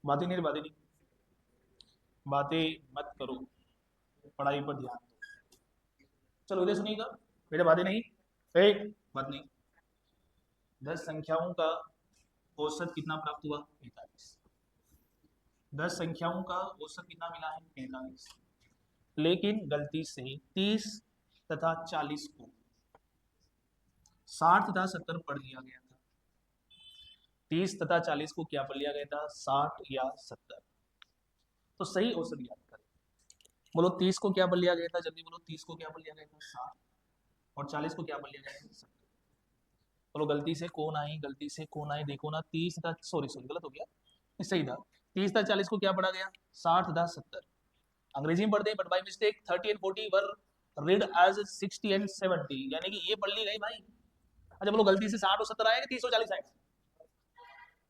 बातें नहीं, बातें नहीं, बातें मत करो, पढ़ाई पर ध्यान दो। चलो इधर सुनिएगा, मेरे बातें नहीं, ए बात नहीं। 10 संख्याओं का औसत कितना प्राप्त हुआ, 45। 10 संख्याओं का औसत कितना मिला है, 45। लेकिन गलती से 30 तथा 40 को 60 तथा 70 पढ़ लिया गया था। 30 तथा 40 को क्या पढ़ लिया गया था, 60 या 70। तो सही औसत याद करें। बोलो 30 को क्या पढ़ लिया गया था, जल्दी बोलो, 30 को क्या पढ़ लिया गया था, 60। और 40 को क्या पढ़ लिया गया था, 70। बोलो गलती से कौन आई, गलती से कौन आई, देखो ना, 30 था, सॉरी सॉरी गलत हो गया, सही था। 30 था 40 को क्या पढ़ा गया, 60 था 70। अंग्रेजी में पढ़ते हैं but by mistake 30 and 40 were read as 60 and 70, यानी कि ये पढ़ ली गई भाई। अच्छा बोलो गलती से 60 और 70 आएगा, 30 और 40 आएगा,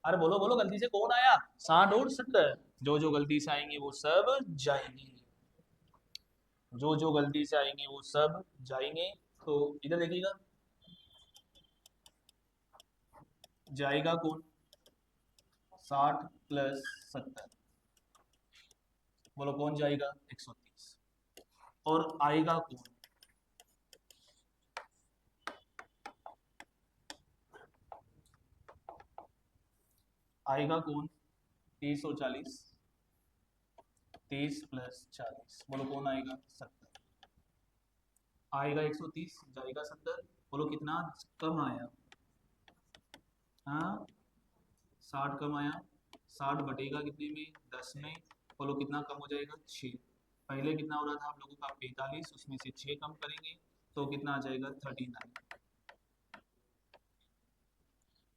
अरे बोलो बोलो गलती से कौन आया, 60 और 70। जो जो गलती से आएंगे वो सब जाएंगे, जो जो गलती से आएंगे वो सब जाएंगे। तो इधर देखिएगा, जाएगा कौन, 60 प्लस 70, बोलो कौन जाएगा, 130। और आएगा कौन, आएगा कौन, 30 और 40, 30 प्लस 40, बोलो कौन आएगा, 70। आएगा 130, जाएगा 70, बोलो कितना कम आया, हाँ 60 कम आया, 60 बटेगा कितने में, 10 में, बोलो कितना कम हो जाएगा, 6। पहले कितना हो रहा था आप लोगों का 45, उसमें से 6 कम करेंगे तो कितना आ जाएगा 39।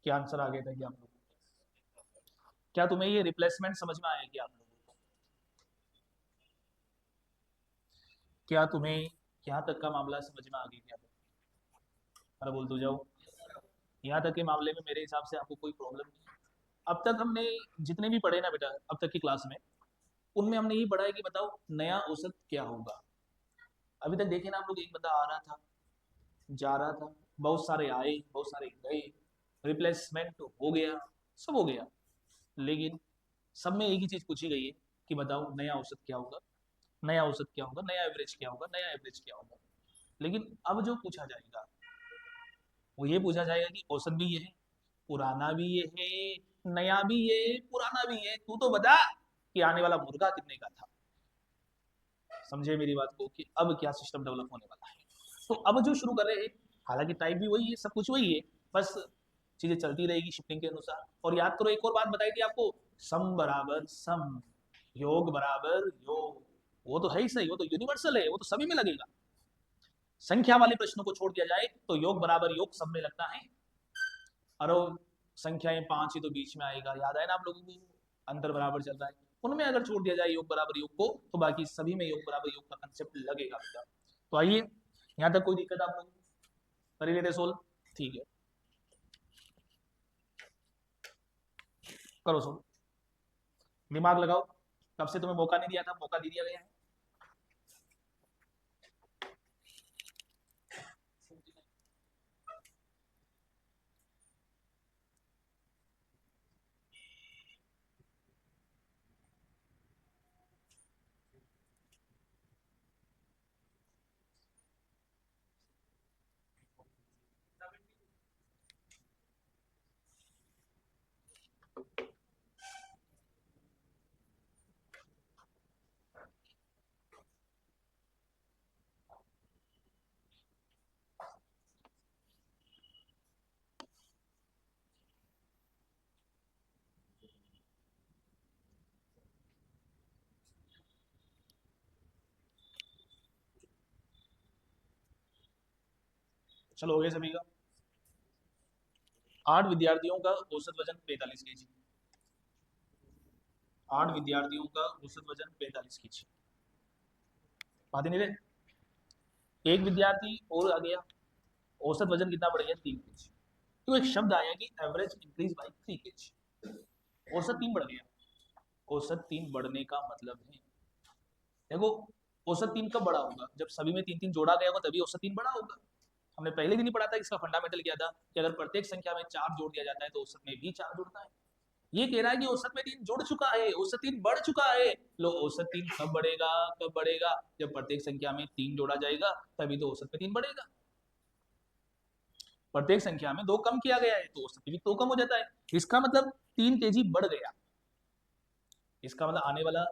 क्या आंसर आ गया था कि आप लोग, क्या तुम्हें ये रिप्लेसमेंट समझ में आया कि आप लोगों को, क्या तुम्हें यहाँ तक का मामला समझ में आ गया क्या? अरे बोल तो जाओ, यहाँ तक के मामले में मेरे हिसाब से आपको कोई प्रॉब्लम नहीं है। अब तक हमने जितने भी पढ़े ना बेटा अब तक की क्लास में, उनमें हमने यही पढ़ा है कि बताओ नया औसत क्या होगा। अभी तक देखे ना आप लोग, एक बंदा आ रहा था, जा रहा था, बहुत सारे आए, बहुत सारे गए, रिप्लेसमेंट हो गया, सब हो गया, लेकिन सब में एक ही चीज पूछी गई है कि बताओ नया औसत क्या होगा, नया औसत क्या होगा, नया एवरेज क्या होगा, नया एवरेज क्या होगा। लेकिन अब जो पूछा जाएगा वो ये पूछा जाएगा कि औसत भी ये है, पुराना भी ये है, नया भी ये है, पुराना भी है, तू तो बता कि आने वाला मुर्गा कितने का था। समझे मेरी बात को कि अब क्या सिस्टम डेवलप होने वाला है। तो अब जो शुरू कर रहे हैं, हालांकि टाइप भी वही है, सब कुछ वही है, बस चीजें चलती रहेगी शिफ्टिंग के अनुसार। और याद करो एक और बात बताई थी आपको, सम बराबर सम, योग बराबर योग, वो तो है ही सही, वो तो यूनिवर्सल है, वो तो सभी में लगेगा। संख्या वाले प्रश्नों को छोड़ दिया जाए तो योग बराबर योग सब में लगता है। अरे संख्याएं 5 ही तो बीच में आएगा, याद है ना आप लोगों को, अंतर बराबर चल रहा है, उनमें अगर छोड़ दिया जाए योग बराबर योग को तो बाकी सभी में योग बराबर योग का कंसेप्ट लगेगा बेटा। तो आइए, यहाँ तक कोई दिक्कत आप लोगों को, कर लेते सोल्व, ठीक है, करो सोल्व, दिमाग लगाओ, तब से तुम्हें मौका नहीं दिया था, मौका दे दिया गया है। चलो हो गया सभी का। 8 विद्यार्थियों का औसत वजन 45 kg, 8 विद्यार्थियों का औसत वजन 45 kg, बात ही नहीं रहे, एक विद्यार्थी और आ गया, औसत वजन कितना बढ़ गया 3 kg। तो एक शब्द आया कि एवरेज इंक्रीज बाई 3 kg, औसत 3 बढ़ गया। औसत 3 बढ़ने का मतलब है, देखो औसत 3 कब बढ़ा होगा, जब सभी में 3 3 जोड़ा गया होगा तभी औसत 3 बढ़ा होगा। हमने पहले दिन ही पढ़ा था, इसका फंडामेंटल क्या था कि अगर प्रत्येक संख्या में 4 जोड़ दिया जाता है तो औसत में भी 4 जुड़ता है। ये कह रहा है कि औसत में 3 जुड़ चुका है, औसत 3 बढ़ चुका है। लो औसत 3 कब बढ़ेगा, कब बढ़ेगा, जब प्रत्येक संख्या में 3 जोड़ा जाएगा तभी तो औसत में 3 बढ़ेगा। प्रत्येक संख्या में 2 कम किया गया है तो औसत भी 2 कम हो जाता है, इसका मतलब 3 kg बढ़ गया। इसका मतलब आने वाला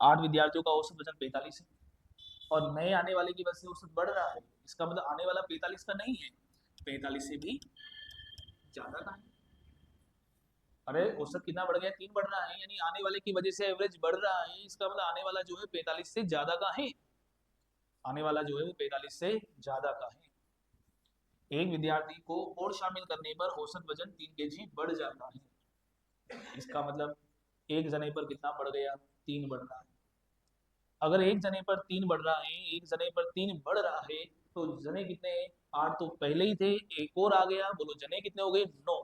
8 विद्यार्थियों का औसत वजन 45 है और नए आने वाले की वजह से औसत बढ़ रहा है, इसका मतलब आने वाला 45 का नहीं है, 45 से भी ज्यादा का है। अरे औसत कितना बढ़ गया, 3 बढ़ रहा है, यानी आने वाले की वजह से एवरेज बढ़ रहा है, इसका मतलब आने वाला जो है 45 से ज्यादा का है, आने वाला जो है वो 45 से ज्यादा का है। एक विद्यार्थी को और शामिल करने पर औसत वजन 3 kg बढ़ जाता है, इसका मतलब एक जने पर कितना बढ़ गया, 3 बढ़ रहा है। अगर एक जने पर 3 बढ़ रहा है, एक जने पर 3 बढ़ रहा है तो जने कितने हैं, 8 तो पहले ही थे, एक और आ गया, बोलो जने कितने हो गए, 9।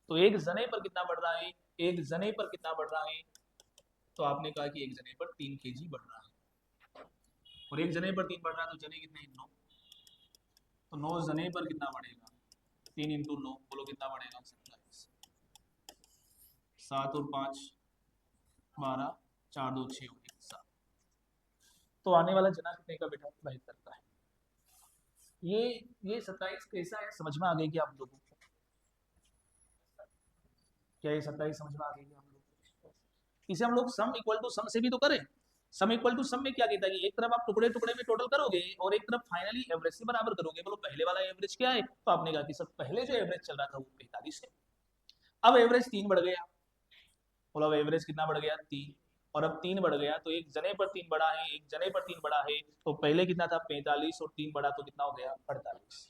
तो एक जने पर कितना बढ़ रहा है, एक जने पर कितना बढ़ रहा है, तो आपने कहा कि एक जने पर 3 kg बढ़ रहा है, और एक जने पर 3 बढ़ रहा है तो जने कितने हैं, 9। तो 9 जने पर कितना बढ़ेगा, 3 × 9, बोलो कितना बढ़ेगा, 27। 7 और 5 12, 4 2 6 हो गया 7। तो आने वाला जना कितने का बेटा, 72 का है। ये ये 27 कैसा है, समझ में आ गई कि आप लोगों को, क्या ये 27 समझ में आ गई हम लोग को? इसे हम लोग सम इक्वल टू सम से भी तो करें। सम इक्वल टू सम में क्या कहता है कि एक तरफ आप टुकड़े टुकड़े में टोटल करोगे और एक तरफ फाइनली एवरेज से बराबर करोगे। बोलो पहले वाला एवरेज क्या है, तो आपने कहा कि सब पहले जो एवरेज चल रहा था वो 45 है। अब एवरेज 3 बढ़ गया, बोलो अब एवरेज कितना बढ़ गया 3, और अब 3 बढ़ गया तो एक जने पर 3 बढ़ा है, एक जने पर 3 बढ़ा है, तो पहले कितना था 45 और 3 बढ़ा तो कितना हो गया 48।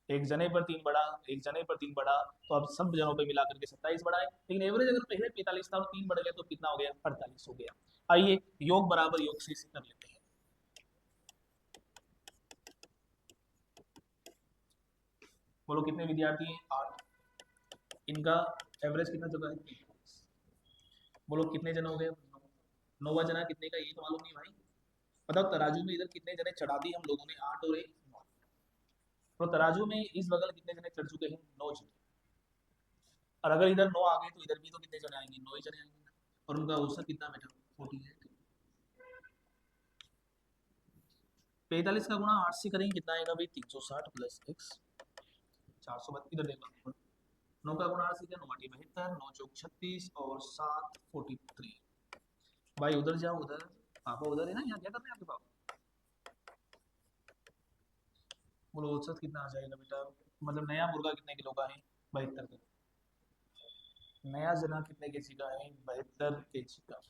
एक जने पर 3 बढ़ा, एक जने पर 3 बढ़ा, तो अब सब जनों पे मिला करके 27 बढ़ा है, लेकिन एवरेज अगर पहले 45 था और 3 बढ़ गया तो कितना हो गया 48 हो गया। आइए योग बराबर योग से इसे कर लेते हैं। बोलो कितने विद्यार्थी हैं 8, इनका एवरेज कितना चल रहा है 45। बोलो कितने जन हो गए 9, 9वां जना कितने का ये तो मालूम नहीं भाई। बताओ तराजू में इधर कितने जने चढ़ा दिए हम लोगों ने 8 और 1 9, तो तराजू में इस बगल कितने जने चढ़ चुके हैं 9 जने, और अगर इधर 9 आ गए तो इधर भी तो कितने जने आएंगे 9 ही जने आएंगे, और उनका औसत कितना बेटा 48। 45 का गुणा 8 से करेंगे कितना आएगा भाई 360 प्लस x 432, इधर देखो 9 का गुणा 8 से क्या 9 8 72, 9 चौक 36 और 7 43। भाई उधर जाओ, उधर पापा उधर है ना, यहाँ क्या कर रहे हैं आपके पापा। बोलो औसत कितना आ जाएगा बेटा, मतलब नया मुर्गा कितने किलो का है 72 किलो, नया जना कितने केजी का है 72 केजी का।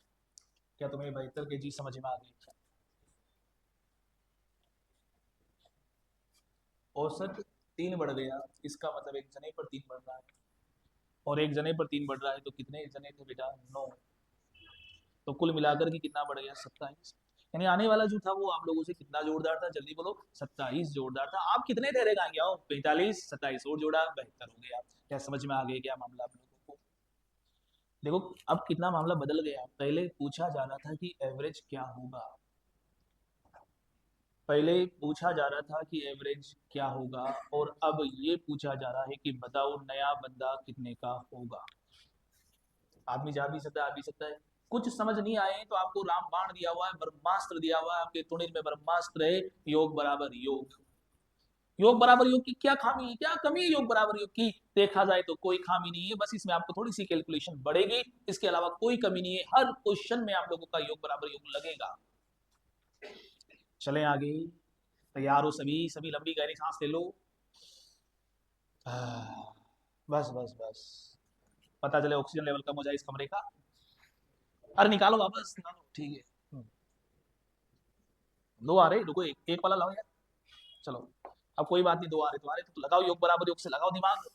क्या तुम्हें 72 केजी समझ में आ गई क्या। औसत 3 बढ़ गया, इसका मतलब एक जने पर 3 बढ़ रहा है, और एक जने पर 3 बढ़ रहा है तो कितने जने थे बेटा 9, तो कुल मिलाकर के कितना बढ़ गया 27। यानी आने वाला जो था वो आप लोगों से कितना जोरदार था, जल्दी बोलो 27 जोरदार था। आप कितने ठहरे गाएंगे, आओ 45 27 और जोड़ा 72 हो गया। क्या समझ में आ गया क्या मामला आप लोगों को। देखो अब कितना मामला बदल गया, पहले पूछा जा रहा था कि एवरेज क्या होगा, पहले पूछा जा रहा था कि एवरेज क्या होगा, और अब ये पूछा जा रहा है कि बताओ नया बंदा कितने का होगा। आदमी जा भी सकता है आ भी सकता है। कुछ समझ नहीं आए तो आपको रामबाण दिया हुआ है, ब्रह्मास्त्र दिया हुआ है, आपके तुणिल में ब्रह्मास्त्र है, योग बराबर योग। योग बराबर योग की क्या खामी है, क्या कमी है योग बराबर योग की, देखा जाए तो कोई खामी नहीं है, बस इसमें आपको थोड़ी सी कैलकुलेशन बढ़ेगी, इसके अलावा कोई कमी नहीं है, हर क्वेश्चन में आप लोगों का योग बराबर योग लगेगा। चले आगे, तैयार हो सभी, सभी लंबी गहरी सांस ले लो। बस बस बस, पता चले ऑक्सीजन लेवल कम हो जाए इस कमरे का। अरे निकालो वापस निकालो, ठीक है। दो आ रहे, रुको एक एक वाला लाओ यार। चलो अब कोई बात नहीं, दो आ रहे तो आ रहे, तो लगाओ योग बराबर योग से लगाओ दिमाग,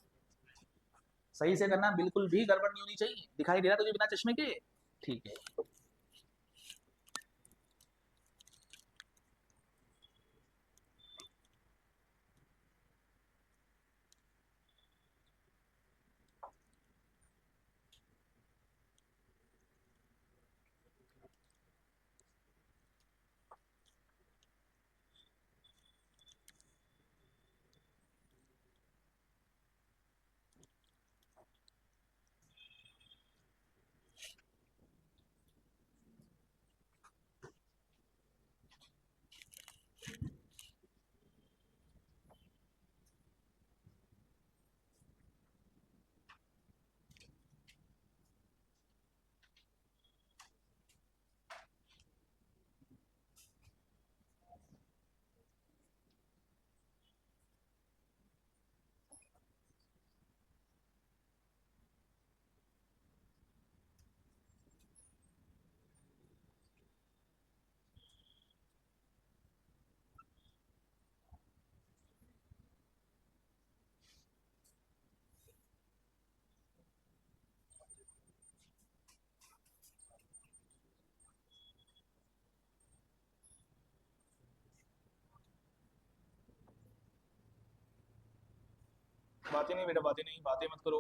सही से करना, बिल्कुल भी गड़बड़ नहीं होनी चाहिए। दिखाई दे रहा तुझे बिना चश्मे के, ठीक है। बातें नहीं बेटा, बातें नहीं, बातें मत करो।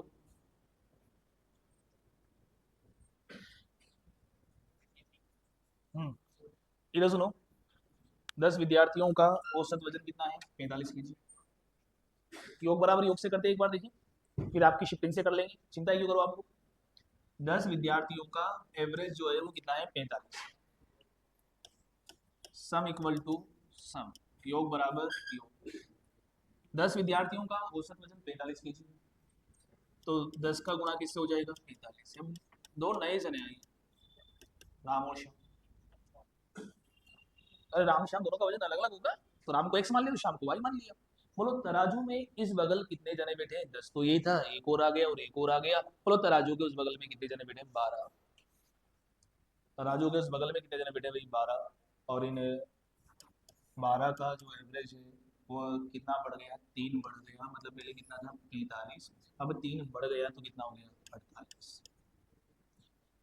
इधर सुनो, 10 विद्यार्थियों का औसत वजन कितना है 45 केजी। योग बराबर योग से करते एक बार देखिए, फिर आपकी शिफ्टिंग से कर लेंगे, चिंता क्यों करो आपको। 10 विद्यार्थियों का एवरेज जो है वो कितना है 45, सम इक्वल टू सम, योग बराबर योग। 10 विद्यार्थियों का औसत वजन 45 केजी, तो 10 का गुणा किससे हो जाएगा 45। अब दो नए जने आए, राम और श्याम। अरे राम श्याम दोनों का वजन अलग अलग होगा, तो राम को एक्स मान लिया तो श्याम को वाई मान लिया। बोलो तराजू में इस बगल कितने जने बैठे हैं? 10। तो यही था, एक और आ गया और एक और आ गया। बोलो तराजू के उस बगल में कितने जने बैठे हैं? 12। तराजू के उस बगल में कितने जने बैठे हैं भाई? 12। और इन 12 का जो एवरेज है वो कितना बढ़ गया? 3 बढ़ गया। मतलब पहले कितना था? 45। अब 3 बढ़ गया तो कितना हो गया? 48।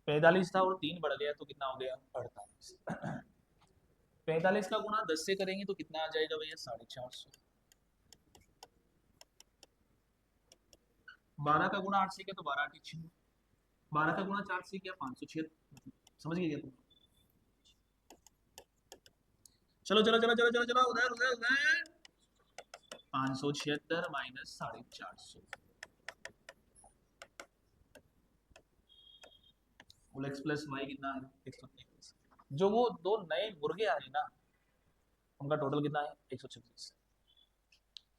45 था और 3 बढ़ गया तो कितना हो गया? 48। 45 का गुणा 10 से करेंगे तो कितना आ जाएगा भैया? 450। 12 का गुणा 8 से किया तो 12 8 6। 12 का गुणा 4 से किया 576। समझ गए क्या तुम? चलो चलो चलो चलो चलो चलो, उधर उधर उधर। 576 minus 450। Whole x plus y कितना है? 123। जो वो दो नए मुर्गे आ रहे ना, उनका टोटल कितना है? 126।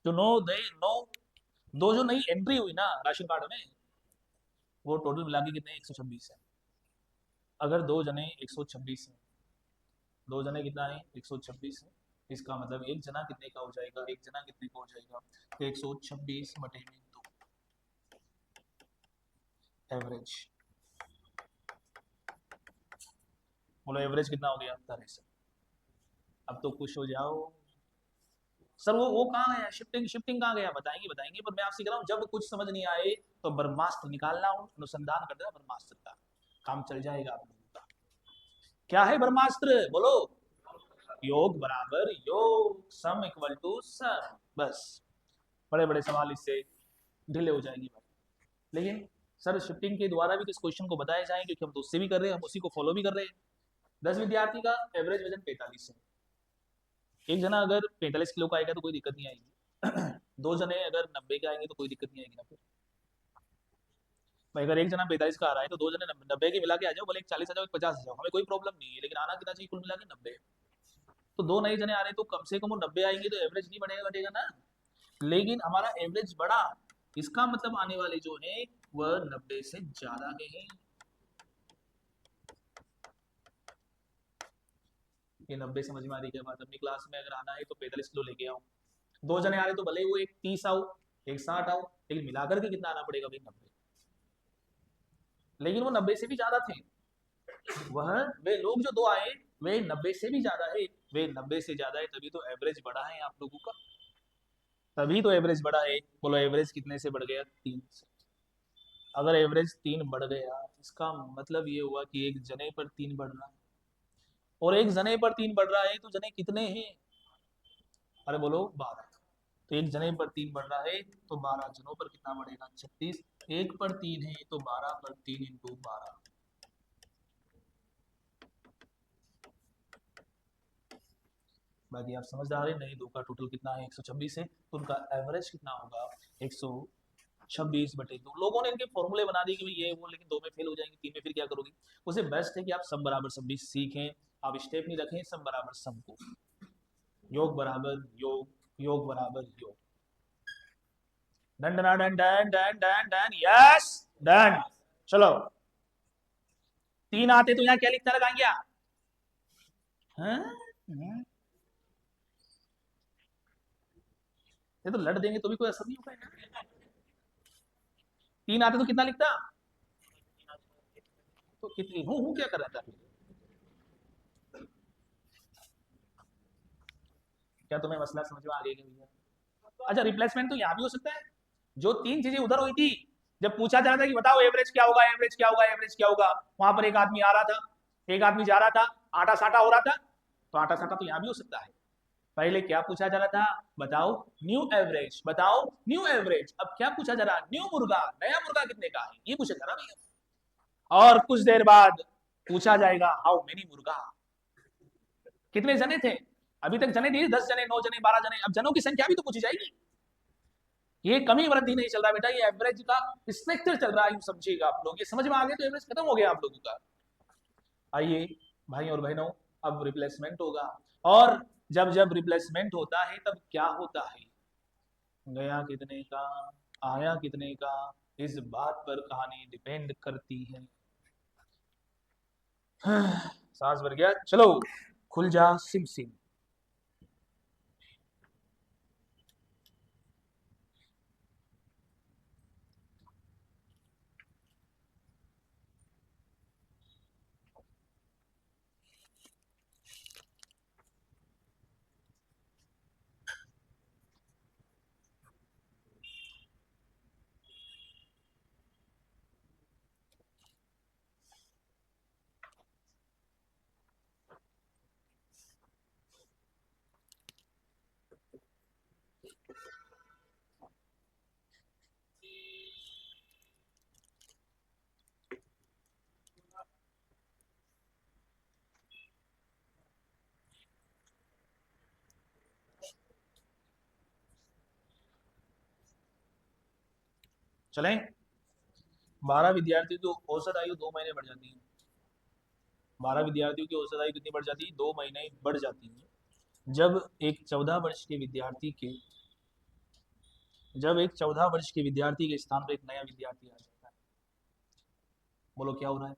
जो नौ दो जो नई एंट्री हुई ना राशन कार्ड में, वो टोटल मिला के कितने? 126 है। अगर दो जने 126 है, दो जने कितना है? 126 है। इसका मतलब एक जना कितने का हो जाएगा? एक जना कितने का हो जाएगा? तो 126 बटे में 2 एवरेज। बोलो एवरेज कितना हो गया? 63। अब तो खुश हो जाओ सर। वो कहाँ गया? शिफ्टिंग शिफ्टिंग कहाँ गया? बताएंगे बताएंगे, पर मैं आपसे कह रहा हूँ जब कुछ समझ नहीं आए तो ब्रह्मास्त्र निकालना, अनुसंधान कर देना ब्रह्मास्त्र का, काम चल जाएगा आप लोगों का। क्या है ब्रह्मास्त्र? बोलो। योग बराबर योग, सम इक्वल टू सम। बस बड़े बड़े सवाल इससे ढीले हो जाएंगे भाई। लेकिन सर शिफ्टिंग के द्वारा भी तो इस क्वेश्चन को बताया जाए, क्योंकि हम तो उससे भी कर रहे हैं, हम उसी को फॉलो भी कर रहे हैं। 10 विद्यार्थी का एवरेज वजन 45 है। एक जना अगर 45 किलो का आएगा तो कोई दिक्कत नहीं आएगी। दो जने अगर 90 के आएंगे तो कोई दिक्कत नहीं आएगी ना फिर। भाई अगर एक जना 45 का आ रहा है तो दो जने 90 के मिला के आ जाओ, भले एक 40 आ जाओ एक 50 आ जाओ, हमें कोई प्रॉब्लम नहीं है, लेकिन आना कितना चाहिए? कुल मिला के 90। तो दो नए जने आ रहे हैं तो कम से कम वो 90 आएंगे तो एवरेज नहीं बढ़ेगा? बढ़ेगा ना। लेकिन हमारा एवरेज बढ़ा, इसका मतलब आने वाले जो है वह 90 से ज्यादा के हैं। ये 90 समझ में आ रही क्या बात? अपनी क्लास में अगर आना है तो 45 किलो लेके आओ। दो जने आ रहे तो भले वो एक 30 आओ, एक 60 आओ, लेकिन मिलाकर के कितना आना पड़ेगा भाई? 90। लेकिन वो 90 से भी ज्यादा थे। वह वे लोग जो दो आए वे 90 से भी ज्यादा है। वे 90 से ज्यादा है, तभी तो एवरेज बढ़ा है आप लोगों का। तभी तो एवरेज बढ़ा है। बोलो एवरेज कितने से बढ़ गया? 3 से। अगर एवरेज 3 बढ़ गया, इसका मतलब ये हुआ कि एक जने पर 3 बढ़ रहा है। और एक जने पर 3 बढ़ रहा है तो जने कितने हैं? अरे बोलो 12। तो एक जने पर 3 बढ़ रहा है तो 12 जनों पर कितना बढ़ेगा? 36। एक पर 3 है तो 12 पर 3 इंटू 12। बाकी आप समझदार हैं नहीं? दो का टोटल कितना है? 126 है। तो उनका एवरेज कितना होगा? 126 बटे 2। लोगों ने इनके फॉर्मूले बना दिए कि भाई ये वो, लेकिन दो में फेल हो जाएंगे, तीन में फिर क्या करोगे? उसे बेस्ट है कि आप सम बराबर सम भी सीखें। आप स्टेप नहीं रखें सम बराबर सम को। योग बराबर योग, योग बराबर योग। डन डन डन डन डन डन डन, यस डन। चलो 3 आते तो यहाँ क्या लिखता लगाएंगे आप? हाँ? ये तो लड़ देंगे तो भी कोई असर नहीं होगा। 3 आते तो कितना लिखता? तो कितनी हूँ क्या कर रहा था? क्या तुम्हें मसला समझ में आ गया भैया? अच्छा रिप्लेसमेंट तो यहाँ भी हो सकता है। जो 3 चीजें उधर हुई थी, जब पूछा जा रहा था कि बताओ एवरेज क्या होगा, एवरेज क्या होगा, एवरेज क्या होगा, वहां पर एक आदमी आ रहा था, एक आदमी जा रहा था, आटा साटा हो रहा था। तो आटा साटा तो यहाँ भी हो सकता है। पहले क्या पूछा जा रहा था? बताओ न्यू एवरेज, बताओ न्यू एवरेज। अब क्या पूछा जा रहा है? न्यू मुर्गा, नया मुर्गा कितने का है, ये पूछा जा रहा भैया। और कुछ देर बाद पूछा जाएगा हाउ मेनी मुर्गा, कितने जने थे? अभी तक जने दिए 10 जने, 9 जने, 12 जने, अब जनों की संख्या भी तो पूछी जाएगी। ये कमी वृद्धि नहीं चल रहा बेटा, ये एवरेज का स्ट्रक्चर चल रहा है, यूं समझिएगा आप लोग। ये समझ में आ गए तो एवरेज खत्म हो गया आप लोगों का। आइए भाई और बहनों, अब रिप्लेसमेंट होगा। और जब जब रिप्लेसमेंट होता है तब क्या होता है? गया कितने का, आया कितने का, इस बात पर कहानी डिपेंड करती है। सांस भर गया, चलो खुल जा सिम सिम। चलें। 12 विद्यार्थियों की औसत आयु 2 महीने बढ़ जाती है। 12 विद्यार्थियों की औसत आयु कितनी बढ़ जाती है? 2 महीने बढ़ जाती है जब एक 14 वर्ष के विद्यार्थी के स्थान पर एक नया विद्यार्थी आ जाता है। बोलो क्या हो रहा है?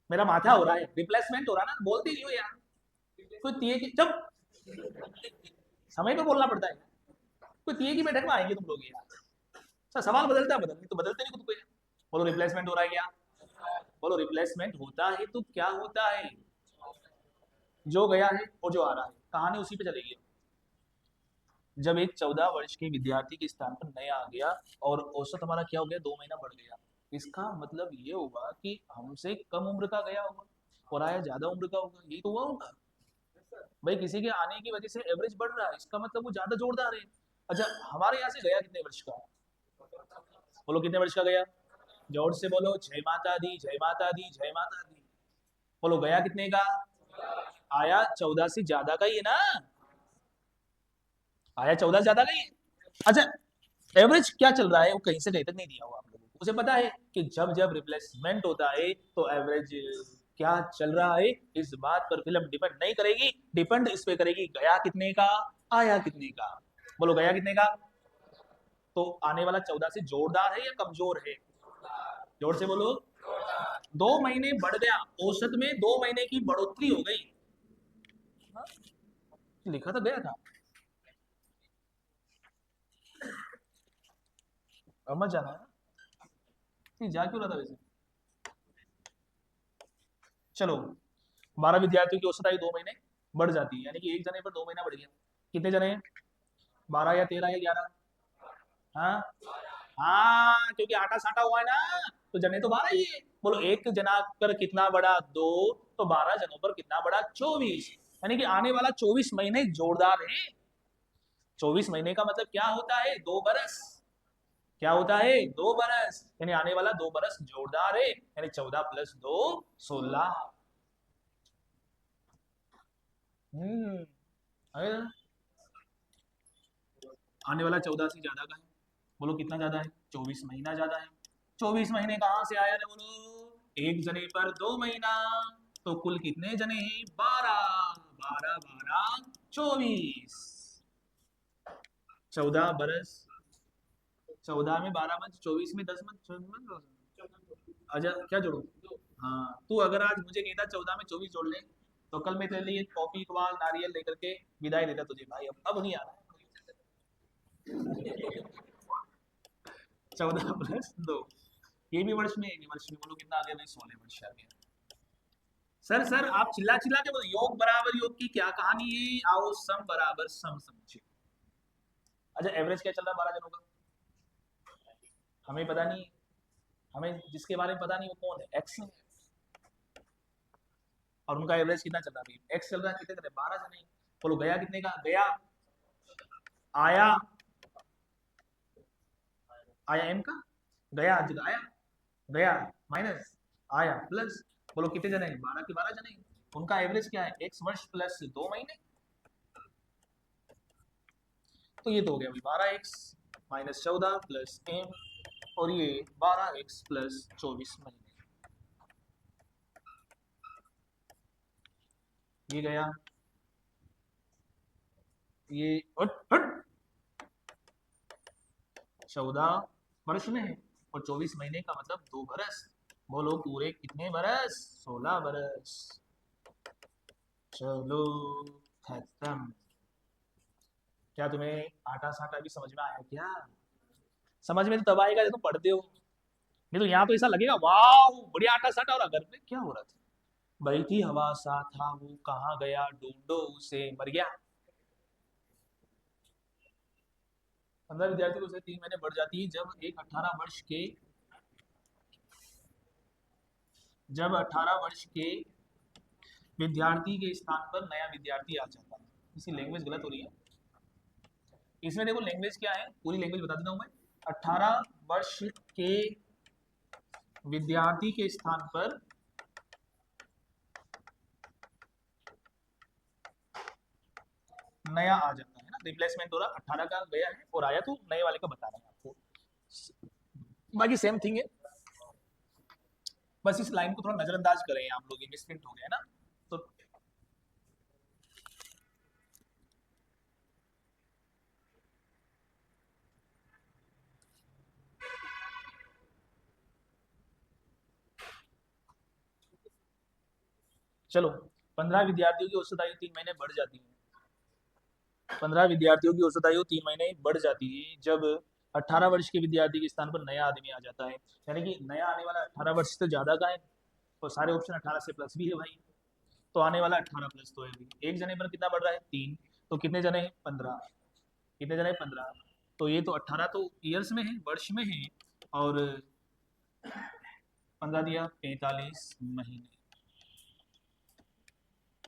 मेरा माथा हो रहा है, रिप्लेसमेंट हो रहा है ना, बोलते नहीं हो यार। कोई तिये की जब समय पे बोलना पड़ता है। कोई तिये की बैठक में आएंगे तुम लोग यार। अच्छा, सवाल बदलता है, बदलते तो बदलते नहीं खुद को यार। बोलो रिप्लेसमेंट हो रहा है क्या? बोलो रिप्लेसमेंट होता है तो क्या होता है? जो गया है और जो आ रहा है, कहानी उसी पे चलेगी। जब एक 14 वर्ष के विद्यार्थी के स्थान पर नया आ गया और औसत हमारा क्या हो गया? 2 महीना बढ़ गया। इसका मतलब ये हुआ कि हमसे कम उम्र का गया होगा और आया ज्यादा उम्र का होगा। यही तो हुआ होगा भाई। किसी के आने की वजह से एवरेज बढ़ रहा है, इसका मतलब वो ज्यादा जोरदार है। अच्छा, हमारे यहाँ से गया कितने वर्ष का? बोलो कितने वर्ष का गया? जोर से बोलो, जय माता दी, जय माता दी, जय माता दी। बोलो गया कितने का? आया 14 से ज्यादा का ही है ना। आया 14 से ज्यादा का ही है। अच्छा, एवरेज क्या चल रहा है वो कहीं से कहीं तक नहीं दिया हुआ आप लोगों को। उसे पता है कि जब जब रिप्लेसमेंट होता है तो एवरेज क्या चल रहा है, इस बात पर फिल्म डिपेंड नहीं करेगी। डिपेंड इस पे करेगी गया कितने का, आया कितने का। बोलो गया कितने का? तो आने वाला 14 से जोरदार है या कमजोर है? जोर से बोलो। 2 महीने बढ़ गया, औसत में 2 महीने की बढ़ोतरी हो गई। हाँ, लिखा तो गया था। अब मत जाना है, जा क्यों रहा था वैसे? चलो, 12 विद्यार्थियों की औसत आयु 2 महीने बढ़ जाती है, यानी कि एक जने पर 2 महीना बढ़ गया। कितने जने हैं? 12 या 13 या 11? हाँ हाँ, क्योंकि आटा साटा हुआ है ना, तो जने तो 12 ही है। बोलो एक जना पर कितना बड़ा? 2। तो 12 जनों पर कितना बड़ा? 24। यानी कि आने वाला 24 महीने जोरदार है। 24 महीने का मतलब क्या होता है? 2 बरस। क्या होता है? 2 बरस। यानी आने वाला 2 बरस जोरदार है, यानी 14 प्लस 2 16। हम्म। आने वाला 14 से ज्यादा का है। बोलो कितना ज्यादा है? 24 महीना ज्यादा है। 24 महीने कहाँ से आया रे? बोलो एक जने पर 2 महीना। तो कुल कितने जने हैं? 12। 12 12 24। 14 बरस। 14 में 12 मंथ, 24 में 10 मंथ, 14 मंथ। अच्छा क्या जोड़ू? हाँ, तू अगर आज मुझे कहता 14 में 24 जोड़ ले, तो कल मैं तेरे लिए कॉफी कवाल नारियल लेकर के विदाई देता तुझे भाई। अब नहीं आ रहा है। 14 प्लस 2, ये भी वर्ष में, ये भी वर्ष में। बोलो कितना आ गया भाई? 16 वर्ष आ गया। सर सर आप चिल्ला चिल्ला के बोलो, योग बराबर योग की क्या कहानी है? आओ सम बराबर सम समझे। अच्छा, एवरेज क्या चल रहा है 12 जनों का? हमें पता नहीं। हमें जिसके बारे में पता नहीं वो कौन है? एक्स। और उनका एवरेज कितना चल रहा है? एक्स चल रहा है। कितने जने? 12 जने। बोलो गया कितने का? गया, आया, आया एम का, गया आया, गया माइनस, आया प्लस। बोलो कितने जने? 12 के 12 जने। उनका एवरेज क्या है? एक्स वर्ष प्लस 2 महीने। तो ये तो हो गया भाई 12x माइनस 14 प्लस एम, और ये 12x प्लस 24 महीने। ये गया, ये हट हट 14 वर्ष में है, और 24 महीने का मतलब 2 बरस। बोलो पूरे कितने बरस? 16 बरस। चलो खत्म। क्या तुम्हें आटा साटा भी समझ में आया क्या? समझ में तो तब आएगा जब तुम पढ़ते हो। नहीं तो यहाँ तो ऐसा लगेगा वाह बढ़िया आटा साटा, और घर में क्या हो रहा था? बहती हवा सा था वो, कहाँ गया ढूंढो उसे, मर गया। 15 विद्यार्थी को से 3 महीने बढ़ जाती है जब 18 वर्ष के विद्यार्थी के स्थान पर नया विद्यार्थी आ जाता है। इसकी लैंग्वेज गलत हो रही है। इसमें देखो लैंग्वेज क्या है, पूरी लैंग्वेज बता देता हूं मैं। 18 वर्ष के विद्यार्थी के स्थान पर नया आ जाता है ना, रिप्लेसमेंट हो रहा। 18 का गया है और आया, तो नए वाले का बता रहे हैं आपको। बाकी सेम थिंग है, बस इस लाइन को थोड़ा नजरअंदाज करें आप लोग, मिसप्रिंट हो गया ना। तो चलो, 15 विद्यार्थियों की औसत आयु 3 महीने बढ़ जाती है। 15 विद्यार्थियों की औसत आयु 3 महीने बढ़ जाती है जब 18 वर्ष के विद्यार्थी के स्थान पर नया आदमी आ जाता है। यानी कि नया आने वाला 18 वर्ष से ज्यादा का है, तो सारे ऑप्शन 18 से प्लस भी है भाई। तो आने वाला 18 प्लस तो है भी। एक जने पर कितना बढ़ रहा है? 3। तो कितने जने हैं? 15। कितने जने? 15। तो ये तो 18 तो ईयर्स में है, वर्ष में है, और 15 दिया 45 महीने।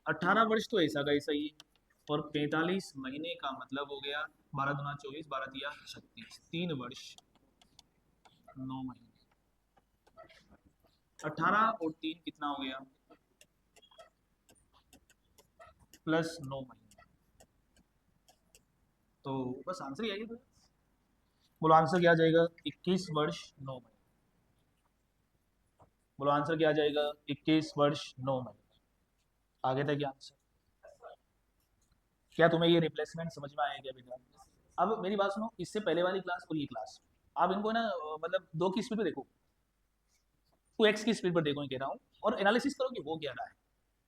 18 वर्ष तो ऐसा का ऐसा ही है, और 45 महीने का मतलब हो गया 12 दूना 24, 12 तिया 36, 3 वर्ष 9 महीने। 18 और 3 कितना हो गया? +9 महीने। तो बस आंसर ही आइए तो, बोलो आंसर क्या आ जाएगा? 21 वर्ष 9 महीने। बोलो आंसर क्या आ जाएगा? 21 वर्ष 9 महीने। आगे था क्या आंसर? क्या तुम्हें ये रिप्लेसमेंट समझ में आया क्या बेटा? अब मेरी बात सुनो, इससे पहले वाली क्लास और ये क्लास, आप इनको ना मतलब 2 की स्पीड पे देखो, 2x की स्पीड पर देखो, ये कह रहा हूँ, और एनालिसिस करो कि वो क्या रहा है।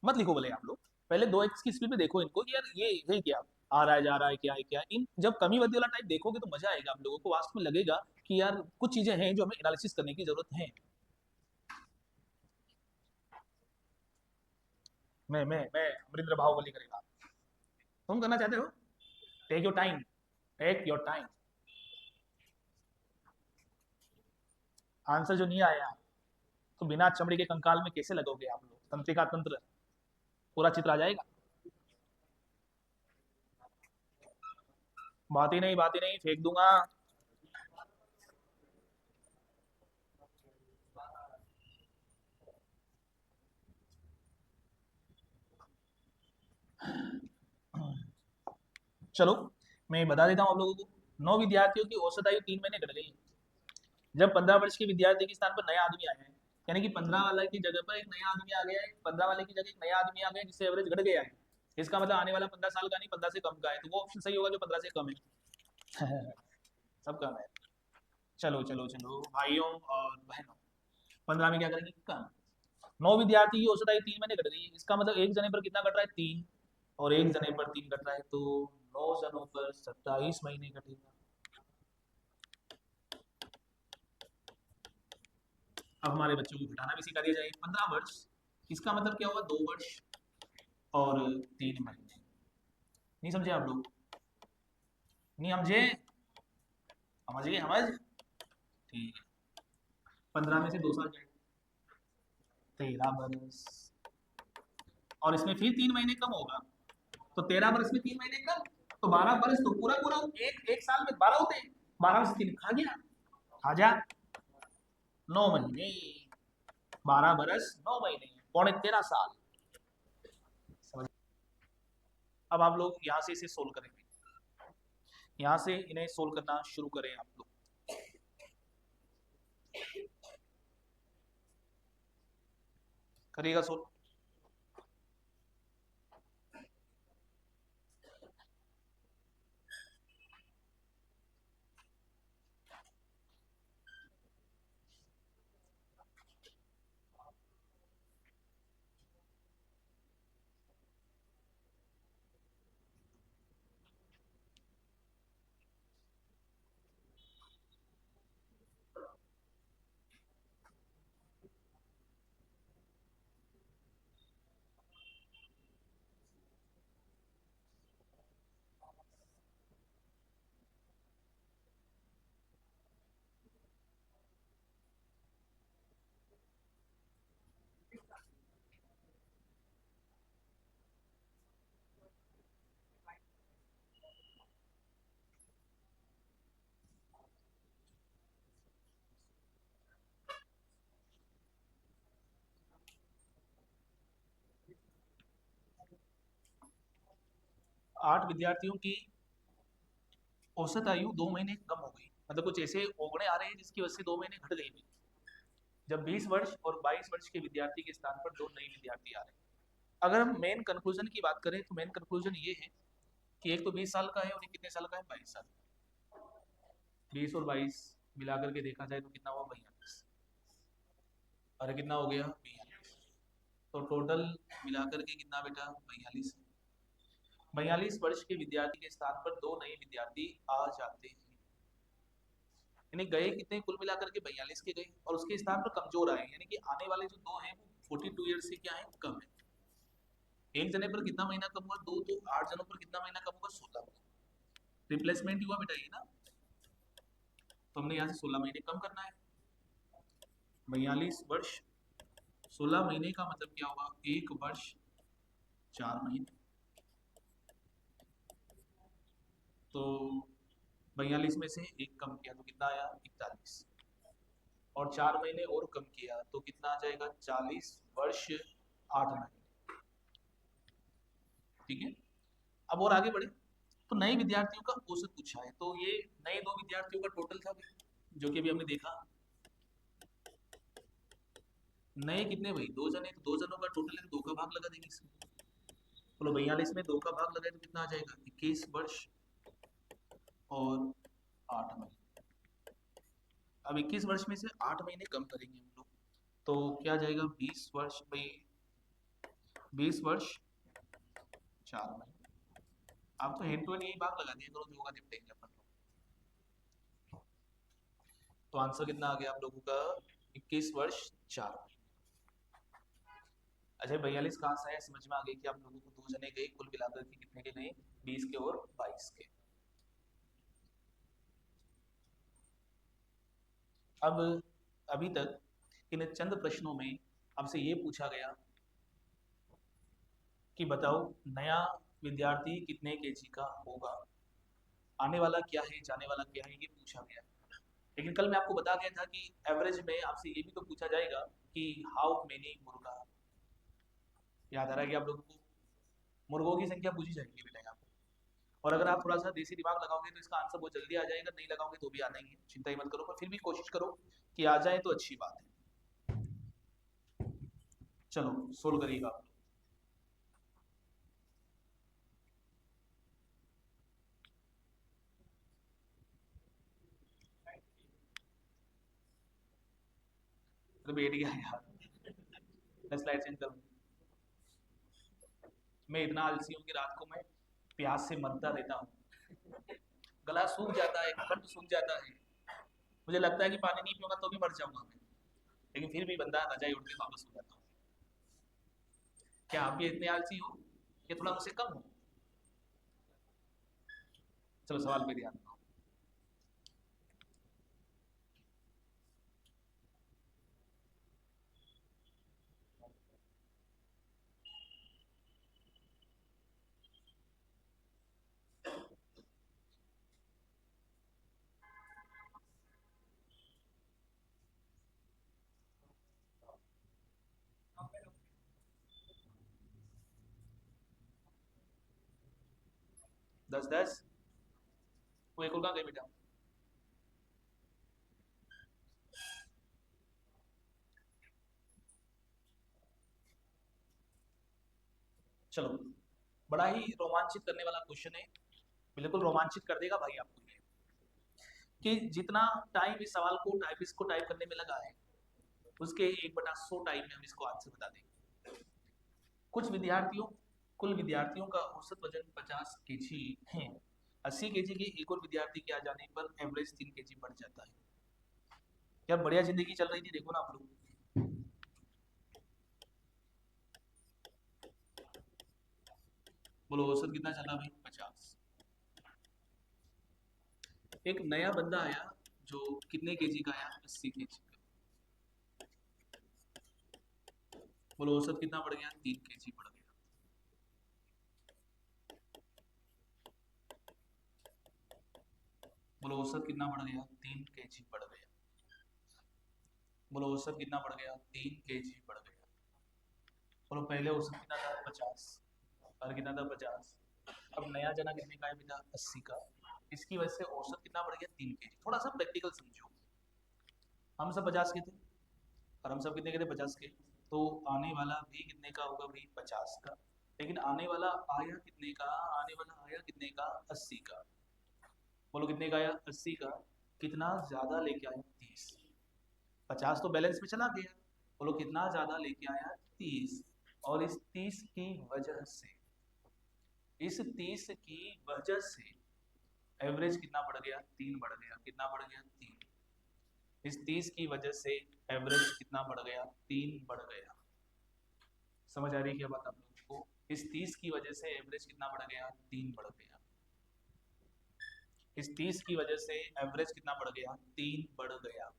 मत लिखो बोले आप लोग, पहले 2x की स्पीड पे देखो इनको कि यार ये है क्या, आ रहा है जा रहा है क्या है क्या। इन जब कमी वृद्धि वाला टाइप देखोगे तो मजा आएगा, आप लोगों को वास्तव में लगेगा कि यार कुछ चीजें हैं जो हमें एनालिसिस करने की जरूरत है। मैं अमरिंद्र बाहुबली करेगा। तुम करना चाहते हो? Take your time, take your time. Answer जो नहीं आया तो बिना चमड़ी के कंकाल में कैसे लगोगे आप लोग? तंत्रिका तंत्र, पूरा चित्र आ जाएगा। बात ही नहीं, फेंक दूंगा। चलो, मैं बता देता हूँ आप लोगों को। 9 विद्यार्थियों की औसत आयु 3 महीने घट गई जब 15 वर्ष के विद्यार्थी के स्थान पर नया आदमी आया है। यानी कि 15 वाले की जगह पर एक नया आदमी आ गया है, 15 वाले की जगह एक नया आदमी आ गया है, जिससे एवरेज घट गया है। इसका मतलब आने वाला 15 साल का नहीं, 15 से कम का है, तो वो ऑप्शन सही होगा जो 15 से कम है। सब कम है। चलो चलो चलो भाइयों और बहनों, 15 में क्या करेंगे? कम। 9 विद्यार्थी की औसत आयु 3 महीने घट गई है, इसका मतलब एक जने पर कितना घट रहा है? 3। और एक जने पर 3 घट रहा है, तो 9 जनों पर 27 महीने घटेगा। अब हमारे बच्चों को घटाना भी सिखा दिया जाए। 15 वर्ष, इसका मतलब क्या हुआ? 2 वर्ष और 3 महीने। नहीं समझे आप लोग? नहीं समझे? समझ गए? समझ? ठीक है। 15 में से 2 साल जाए, 13 वर्ष, और इसमें फिर 3 महीने कम होगा, तो 13 वर्ष में 3 महीने कम, तो 12 वर्ष तो पूरा पूरा एक साल में 12 होते हैं। 12 में से 3 खा गया, खा जा। 9 महीने, 12 वर्ष 9 महीने, पौने 13 साल। समझ? अब आप लोग यहाँ से इसे सोल्व करेंगे, यहाँ से इन्हें सोल्व करना शुरू करें आप लोग। करिएगा सोल्व। 8 विद्यार्थियों की औसत आयु 2 महीने कम हो गई, मतलब कुछ ऐसे ओगणे आ रहे हैं जिसकी वजह से 2 महीने घट गई भी। जब 20 वर्ष और 22 वर्ष के विद्यार्थी के स्थान पर 2 नए विद्यार्थी आ रहे हैं। अगर हम मेन कंक्लूजन की बात करें तो मेन कंक्लूजन ये है कि एक तो 20 साल का है और एक कितने साल का है, 22 साल। 20 और 22 मिलाकर के देखा जाए तो कितना हुआ, 42। अरे कितना हो गया, 42। तो टोटल मिलाकर के कितना बेटा, 42। 42 वर्ष के विद्यार्थी के स्थान पर 2 नए विद्यार्थी आ जाते हैं। यानी गए कितने, कुल मिलाकर के 42 के गए और उसके स्थान पर कमजोर आए, यानी कि आने वाले जो 2 हैं वो 42 ईयर्स से क्या है, कम है। एक जने पर कितना महीना कम हुआ, 2, तो 8 जनों पर कितना महीना कम होगा, 16 महीना। रिप्लेसमेंट हुआ बेटा ये ना, तो हमने यहाँ से 16 महीने कम करना है। 42 वर्ष 16 महीने का मतलब क्या होगा, 1 वर्ष 4 महीने। तो 42 में से 1 कम किया तो कितना आया, 41। और 4 महीने और कम किया तो कितना आ जाएगा, 40 वर्ष 8 महीने। ठीक है, अब और आगे बढ़े तो नए विद्यार्थियों का औसत पूछा है। तो ये नए 2 विद्यार्थियों का टोटल था जो कि अभी हमने देखा। नए कितने भाई, 2 जने, तो 2 जनों का टोटल है, 2 का भाग लगा देंगे इसमें। बोलो 42 में 2 का भाग लगाए तो कितना आ जाएगा, 21 वर्ष और 8 महीने। अब 21 वर्ष में से 8 महीने कम करेंगे हम लोग तो क्या जाएगा, 20 वर्ष भाई, 20 वर्ष 4 महीने। आप तो हेड टू हेड यही भाग लगा दिए करो, जो होगा निपटेंगे अपन लोग। तो आंसर कितना आ गया आप लोगों का, 21 वर्ष 4 महीने। अच्छा 42 कहाँ से आया, समझ में आ गई कि आप लोगों को 2 जने गए, कुल मिलाकर के कितने के गए, 20 के और 22 के। अब अभी तक इन चंद प्रश्नों में आपसे ये पूछा गया कि बताओ नया विद्यार्थी कितने केजी का होगा, आने वाला क्या है, जाने वाला क्या है, ये पूछा गया। लेकिन कल मैं आपको बता गया था कि एवरेज में आपसे ये भी तो पूछा जाएगा कि हाउ मेनी मुर्गा। याद आ रहा है कि आप लोगों को मुर्गों की संख्या पूछी जाएगी बेटा यहाँ पर। और अगर आप थोड़ा सा देसी दिमाग लगाओगे तो इसका आंसर बहुत जल्दी आ जाएगा, नहीं लगाओगे तो भी आना ही है, चिंता ही मत करो, पर फिर भी कोशिश करो कि आ जाए तो अच्छी बात है। चलो सोल्व करिएगा आप लोग। तो बैठ गया यार, मैं स्लाइड चेंज करूँ। मैं इतना आलसी हूँ कि रात को मैं प्यास से मरता रहता हूँ, गला सूख जाता है, कंठ सूख जाता है, मुझे लगता है कि पानी नहीं पीऊंगा तो भी मर जाऊंगा मैं, लेकिन फिर भी बंदा रजाई उठ के वापस हो जाता हूँ। क्या आप भी इतने आलसी हो या थोड़ा मुझसे कम हो? चलो सवाल पे ध्यान दो। 10 10, वो एक और कहाँ गए बेटा? चलो बड़ा ही रोमांचित करने वाला क्वेश्चन है, बिल्कुल रोमांचित कर देगा भाई आपको ये, कि जितना टाइम इस सवाल को इसको टाइप करने में लगा है उसके 1/100 टाइम में हम इसको आंसर बता देंगे। कुछ विद्यार्थियों कुल विद्यार्थियों का औसत वजन 50 केजी है। 80 केजी के एक और विद्यार्थी के आ जाने पर एवरेज 3 केजी बढ़ जाता है। क्या बढ़िया जिंदगी चल रही थी, देखो ना आप लोग। बोलो औसत कितना चला भाई, 50। एक नया बंदा आया जो कितने केजी का आया, 80 केजी का। बोलो औसत कितना बढ़ गया, 3 केजी बढ़ गया। बोलो औसत कितना बढ़ गया, 3 केजी बढ़ गया। बोलो औसत कितना बढ़ गया, 3 केजी बढ़ गया। बोलो पहले औसत कितना था, 50, और कितना था, 50। अब नया जना कितने का है बेटा, 80 का। इसकी वजह से औसत कितना बढ़ गया 3 kg। थोड़ा सा प्रैक्टिकल समझो, हम सब 50 के थे और हम सब कितने के थे 50 के, तो आने वाला भी कितने का होगा भाई 50 का, लेकिन आने वाला आया कितने का, आने वाला आया कितने का 80 का। बोलो कितने का आया 80 का, कितना ज्यादा लेके आया 30, 50 तो बैलेंस में चला गया, बोलो कितना ज्यादा लेके आया 30, और इस 30 की वजह से, इस 30 की वजह से एवरेज कितना बढ़ गया 3 बढ़ गया, कितना बढ़ गया 3, इस 30 की वजह से एवरेज कितना बढ़ गया 3 बढ़ गया। समझ आ रही है क्या बात आप लोगों को, इस 30 की वजह से एवरेज कितना बढ़ गया 3 बढ़ गया, इस 30 की वजह से एवरेज कितना बढ़ गया 3 बढ़ गया।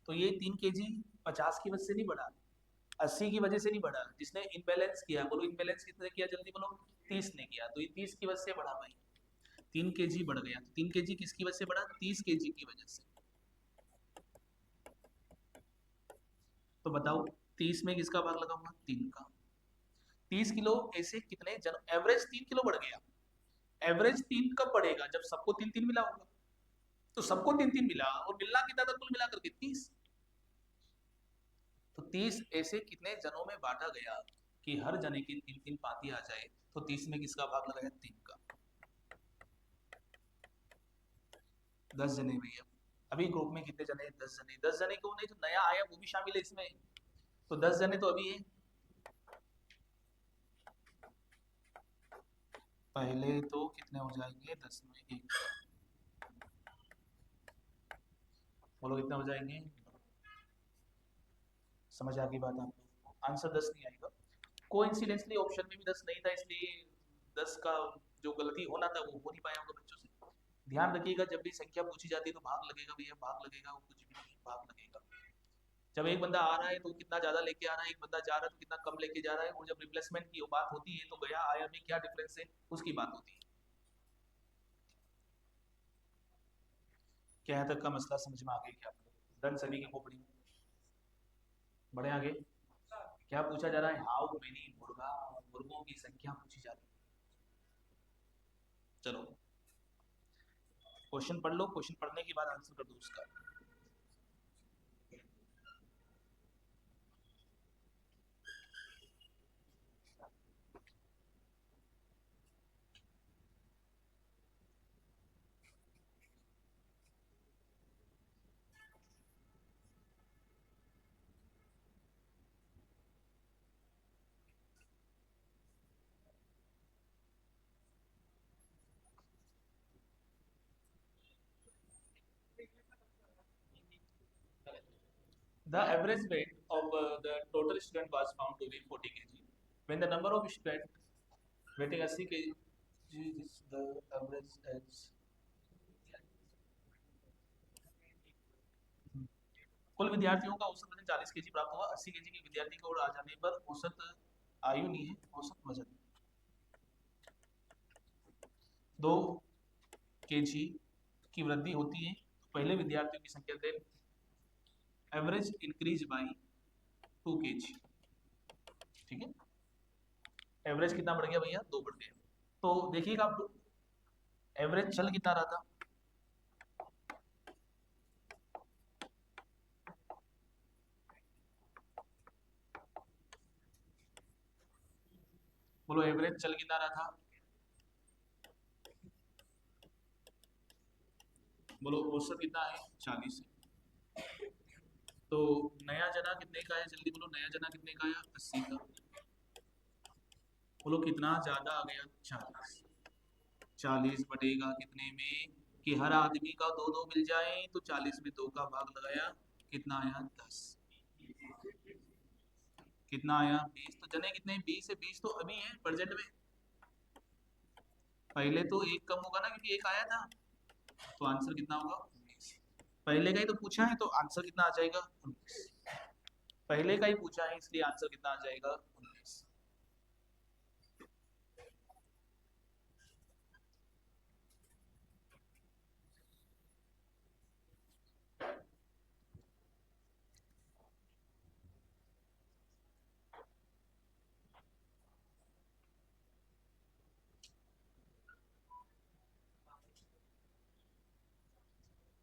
तो ये 3 kg 50 की वजह से नहीं बढ़ा, 80 की वजह से नहीं बढ़ा, जिसने इनबैलेंस किया, बोलो इनबैलेंस कितने किया जल्दी बोलो 30 ने किया, तो ये 30 की वजह से बढ़ा भाई, 3 kg बढ़ गया। तो 3 kg किसकी वजह से बढ़ा 30 kg की वजह से। तो बताओ 30 में किसका भाग लगाऊंगा 3 का, 30 किलो ऐसे कितने जन, एवरेज 3 किलो बढ़ गया, एवरेज 3 कब बढ़ेगा जब सबको 3-3 मिला होगा, तो सबको 3-3 मिला और मिलना कितना था कुल मिलाकर के 30, तो 30 ऐसे कितने जनों में बांटा गया कि हर जने की 3-3 पाती आ जाए, तो 30 में किसका भाग लगाया 3 का, 10 जने भैया, अभी ग्रुप में कितने जने 10 जने, 10 जने क्यों नहीं, जो नया आया वो भी शामिल है इसमें, तो 10 जने तो अभी है, पहले तो कितने हो जाएंगे 10 में 1, बोलो कितने हो जाएंगे, समझ आ गई बात आप लोगों को, आंसर 10 नहीं आएगा, कोइंसिडेंटली ऑप्शन में भी 10 नहीं था, इसलिए 10 का जो गलती होना था वो हो नहीं पाया होगा बच्चों से। ध्यान रखिएगा जब भी संख्या पूछी जाती है तो भाग लगेगा भैया, भाग लगेगा, वो कुछ भी नहीं भाग लगेगा। जब एक बंदा आ रहा है तो कितना ज्यादा लेके आ रहा है, एक बंदा जा रहा है तो कितना कम लेके जा रहा है, और जब रिप्लेसमेंट की बात होती है तो गया आया में क्या डिफरेंस है उसकी बात होती है। क्या यहाँ तक का मसला समझ में आ गया क्या आप लोग, डन सभी की खोपड़ी, बड़े आगे। क्या पूछा जा रहा है, हाउ मेनी मुर्गा, मुर्गों की संख्या पूछी जा रही है। चलो क्वेश्चन पढ़ लो, क्वेश्चन पढ़ने के बाद आंसर कर दो उसका। The average weight of the total student was found to be 40 kg. When the number of students weighing 80 kg is the average age. कुल विद्यार्थियों का औसत वजन 40 kg प्राप्त हुआ, 80 kg के विद्यार्थी को आ जाने पर औसत आयु नहीं है, औसत वजन 2 kg की वृद्धि होती है, तो पहले विद्यार्थियों की संख्या थे एवरेज इंक्रीज बाई 2 kg, ठीक है, एवरेज कितना बढ़ गया भैया 2 बढ़ गया। तो देखिएगा आप लोग एवरेज चल कितना रहा था, बोलो एवरेज चल कितना रहा था, बोलो औसत कितना है 40 है। तो नया जना कितने का है जल्दी बोलो, नया जना कितने का आया 80 का, बोलो कितना ज्यादा आ गया 40, 40 बटेगा कितने में कि हर आदमी का 2-2 मिल जाए, तो 40 में 2 का भाग लगाया कितना आया 10, कितना आया 20, तो जने कितने 20 है, 20 तो अभी है प्रेजेंट में, पहले तो एक कम होगा ना क्योंकि एक आया था, तो आंसर कितना होगा 19, पहले का ही तो पूछा है तो आंसर कितना आ जाएगा 19, पहले का ही पूछा है इसलिए आंसर कितना आ जाएगा 19।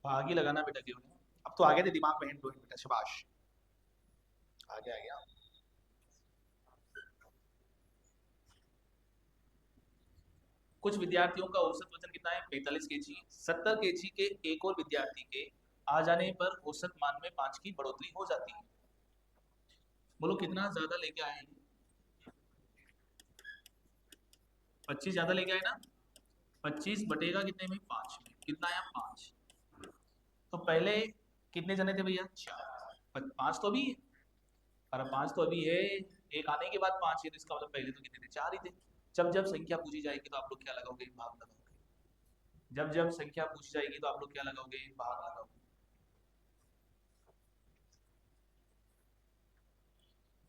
भाग ही लगाना बेटा केवल। अब तो आगे थे दिमाग में, हैंड टू हैंड बेटा, शाबाश, आगे आ गया। कुछ विद्यार्थियों का औसत वजन कितना है? 45 kg। 70 kg के एक और विद्यार्थी के आ जाने पर औसत मान में 5 की बढ़ोतरी हो जाती है। बोलो कितना ज्यादा लेके आए हैं? 25 ज्यादा लेके आए ना। 25 बटेगा कितने में? 5 में। कितना आया? 5। तो पहले कितने जने थे भैया? 4। 5 तो अभी है, और 5 तो अभी है, एक आने के बाद 5 है, तो इसका मतलब पहले तो कितने थे? 4 ही थे। जब जब संख्या पूछी जाएगी तो आप लोग क्या लगाओगे? भाग लगाओगे। जब जब संख्या पूछी जाएगी तो आप लोग क्या लगाओगे? भाग लगाओगे।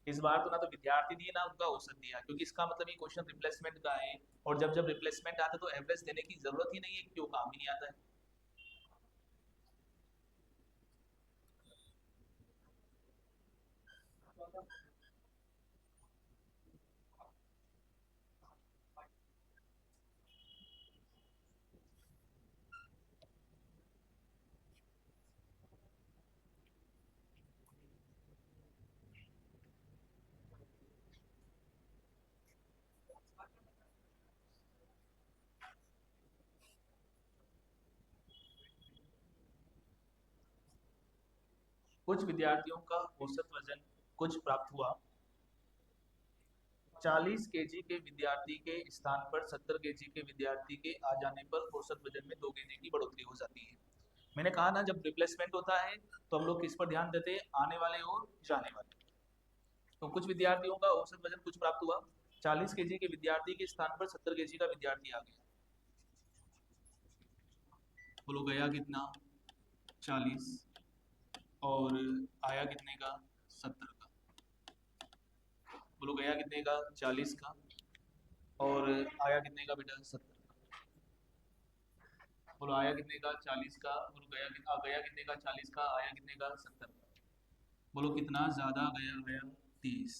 इस बार तो ना तो विद्यार्थी दिए ना उनका औसत दिया, क्योंकि इसका मतलब ये क्वेश्चन रिप्लेसमेंट का है, और जब जब रिप्लेसमेंट आता है तो एवरेज देने की जरूरत ही नहीं है, क्यों काम ही नहीं आता है। कुछ विद्यार्थियों का औसत वजन कुछ प्राप्त हुआ। 40 kg के विद्यार्थी के स्थान पर 70 kg के विद्यार्थी के आ जाने पर औसत वजन में 2 kg की बढ़ोतरी हो जाती है। मैंने कहा ना, जब रिप्लेसमेंट होता है तो हम लोग किस पर ध्यान देते हैं? आने वाले और जाने वाले। तो कुछ विद्यार्थियों का औसत वजन कुछ प्राप्त हुआ। 40 kg के विद्यार्थी के स्थान पर 70 kg का विद्यार्थी आ गया। बोलो गया कितना? 40। और आया कितने का? 70 का। बोलो गया कितने का? 40 का। और आया कितने का बेटा? 70 का। बोलो आया कितने का? 40 का। और गया कितने का? 40 का। आया कितने का? 70 का। बोलो कितना ज्यादा गया? आया 30।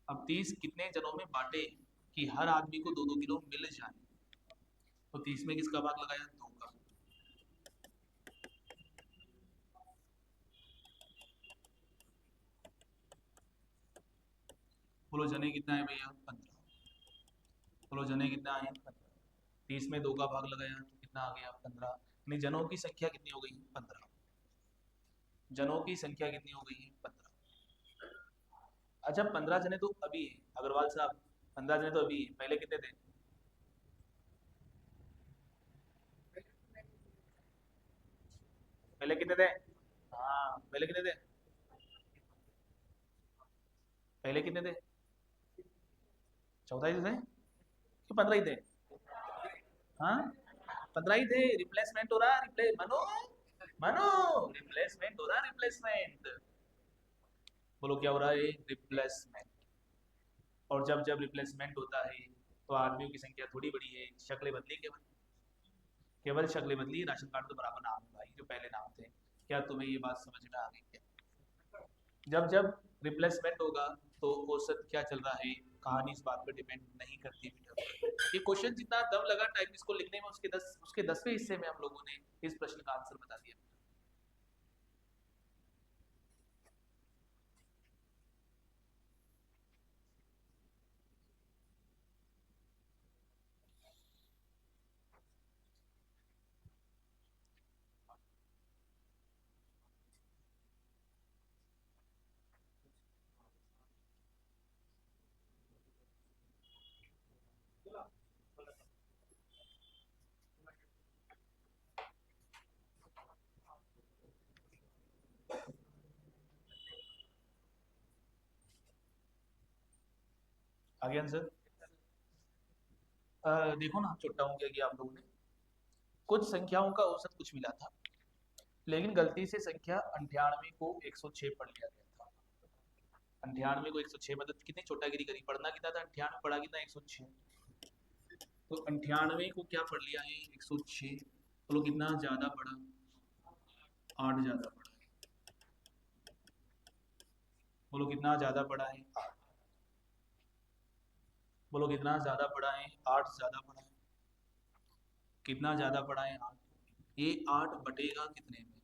अब 30 कितने जनों में बांटे कि हर आदमी को 2-2 किलो मिल जाए? तो 30 में किसका भाग लगाया? 2 का। बोलो जने कितना है भैया? 15। बोलो जने कितना है? 15। 30 में 2 का भाग लगाया तो कितना आ गया? 15। यानी जनों की संख्या कितनी हो गई? 15। जनों की संख्या कितनी हो गई? 15। अच्छा 15 जने तो अभी है अग्रवाल साहब, 15 जने तो अभी है, पहले कितने थे? पहले कितने थे? हाँ पहले कितने थे? पहले कितने थे? 14 ही थे कि 15 ही थे? हाँ 15 ही थे। रिप्लेसमेंट हो रहा, रिप्लेस मनो, मनो, रिप्लेसमेंट हो रहा, रिप्लेसमेंट। बोलो क्या हो रहा है? रिप्लेसमेंट। और जब जब रिप्लेसमेंट होता है तो आदमियों की संख्या थोड़ी बड़ी है, शक्लें बदली केवल। केवल शक्लें बदली, राशन कार्ड तो बराबर नाम है भाई, जो पहले नाम थे। क्या तुम्हें ये बात समझ में आ गई क्या? जब जब रिप्लेसमेंट होगा तो औसत क्या चल रहा है, कहानी इस बात पर डिपेंड नहीं करती बेटा। ये क्वेश्चन जितना दम लगा टाइप इसको लिखने में, उसके 10वें हिस्से में हम लोगों ने इस प्रश्न का आंसर बता दिया। आगे आंसर। देखो ना, छोटा हूँ क्या किया आप लोगों ने। कुछ संख्याओं का औसत कुछ मिला था, लेकिन गलती से संख्या 98 को 106 पढ़ लिया गया था। 98 को 106 मतलब कितनी छोटागिरी करी, पढ़ना कितना था? 98 पढ़ा कितना? 106। तो 98 को क्या पढ़ लिया है? 106। तो लोग कितना ज्यादा पढ़ा? 8 ज्यादा पढ़ा है। बोलो कितना ज्यादा पढ़ा है? 8। बोलो कितना ज्यादा पढ़ा है? 8 ज्यादा पढ़ा है। कितना ज्यादा पढ़ा है? 8। ये 8 बटेगा कितने में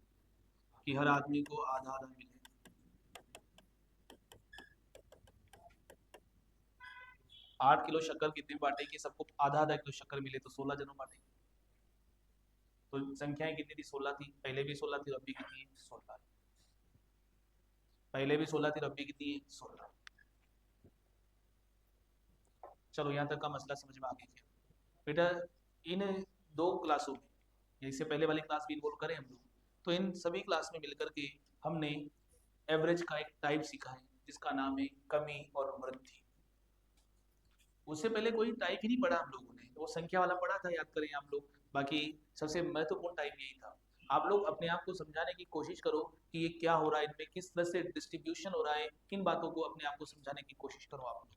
कि हर आदमी को आधा आधा मिले। 8 किलो शक्कर कितने बांटे कि सबको आधा आधा किलो शक्कर मिले, तो 16 जनों बांटे। तो संख्याएं कितनी थी? 16 थी। पहले भी 16 थी, अब भी कितनी है? 16। पहले भी 16 थी, अब भी कितनी है? 16। चलो यहाँ तक का मसला समझ में आ गया क्या बेटा? इन दो क्लासों में, इससे पहले वाली क्लास भी इन्वॉल्व करें हम लोग, तो इन सभी क्लास में मिलकर के हमने एवरेज का एक टाइप सीखा है जिसका नाम है कमी और वृद्धि। उससे पहले कोई टाइप ही नहीं पढ़ा हम लोगों ने, वो संख्या वाला पढ़ा था, याद करें आप लोग। बाकी सबसे महत्वपूर्ण टाइप यही था। आप लोग अपने आप को समझाने की कोशिश करो कि ये क्या हो रहा है, इनमें किस तरह से डिस्ट्रीब्यूशन हो रहा है, किन बातों को अपने आप को समझाने की कोशिश करो आप लोग।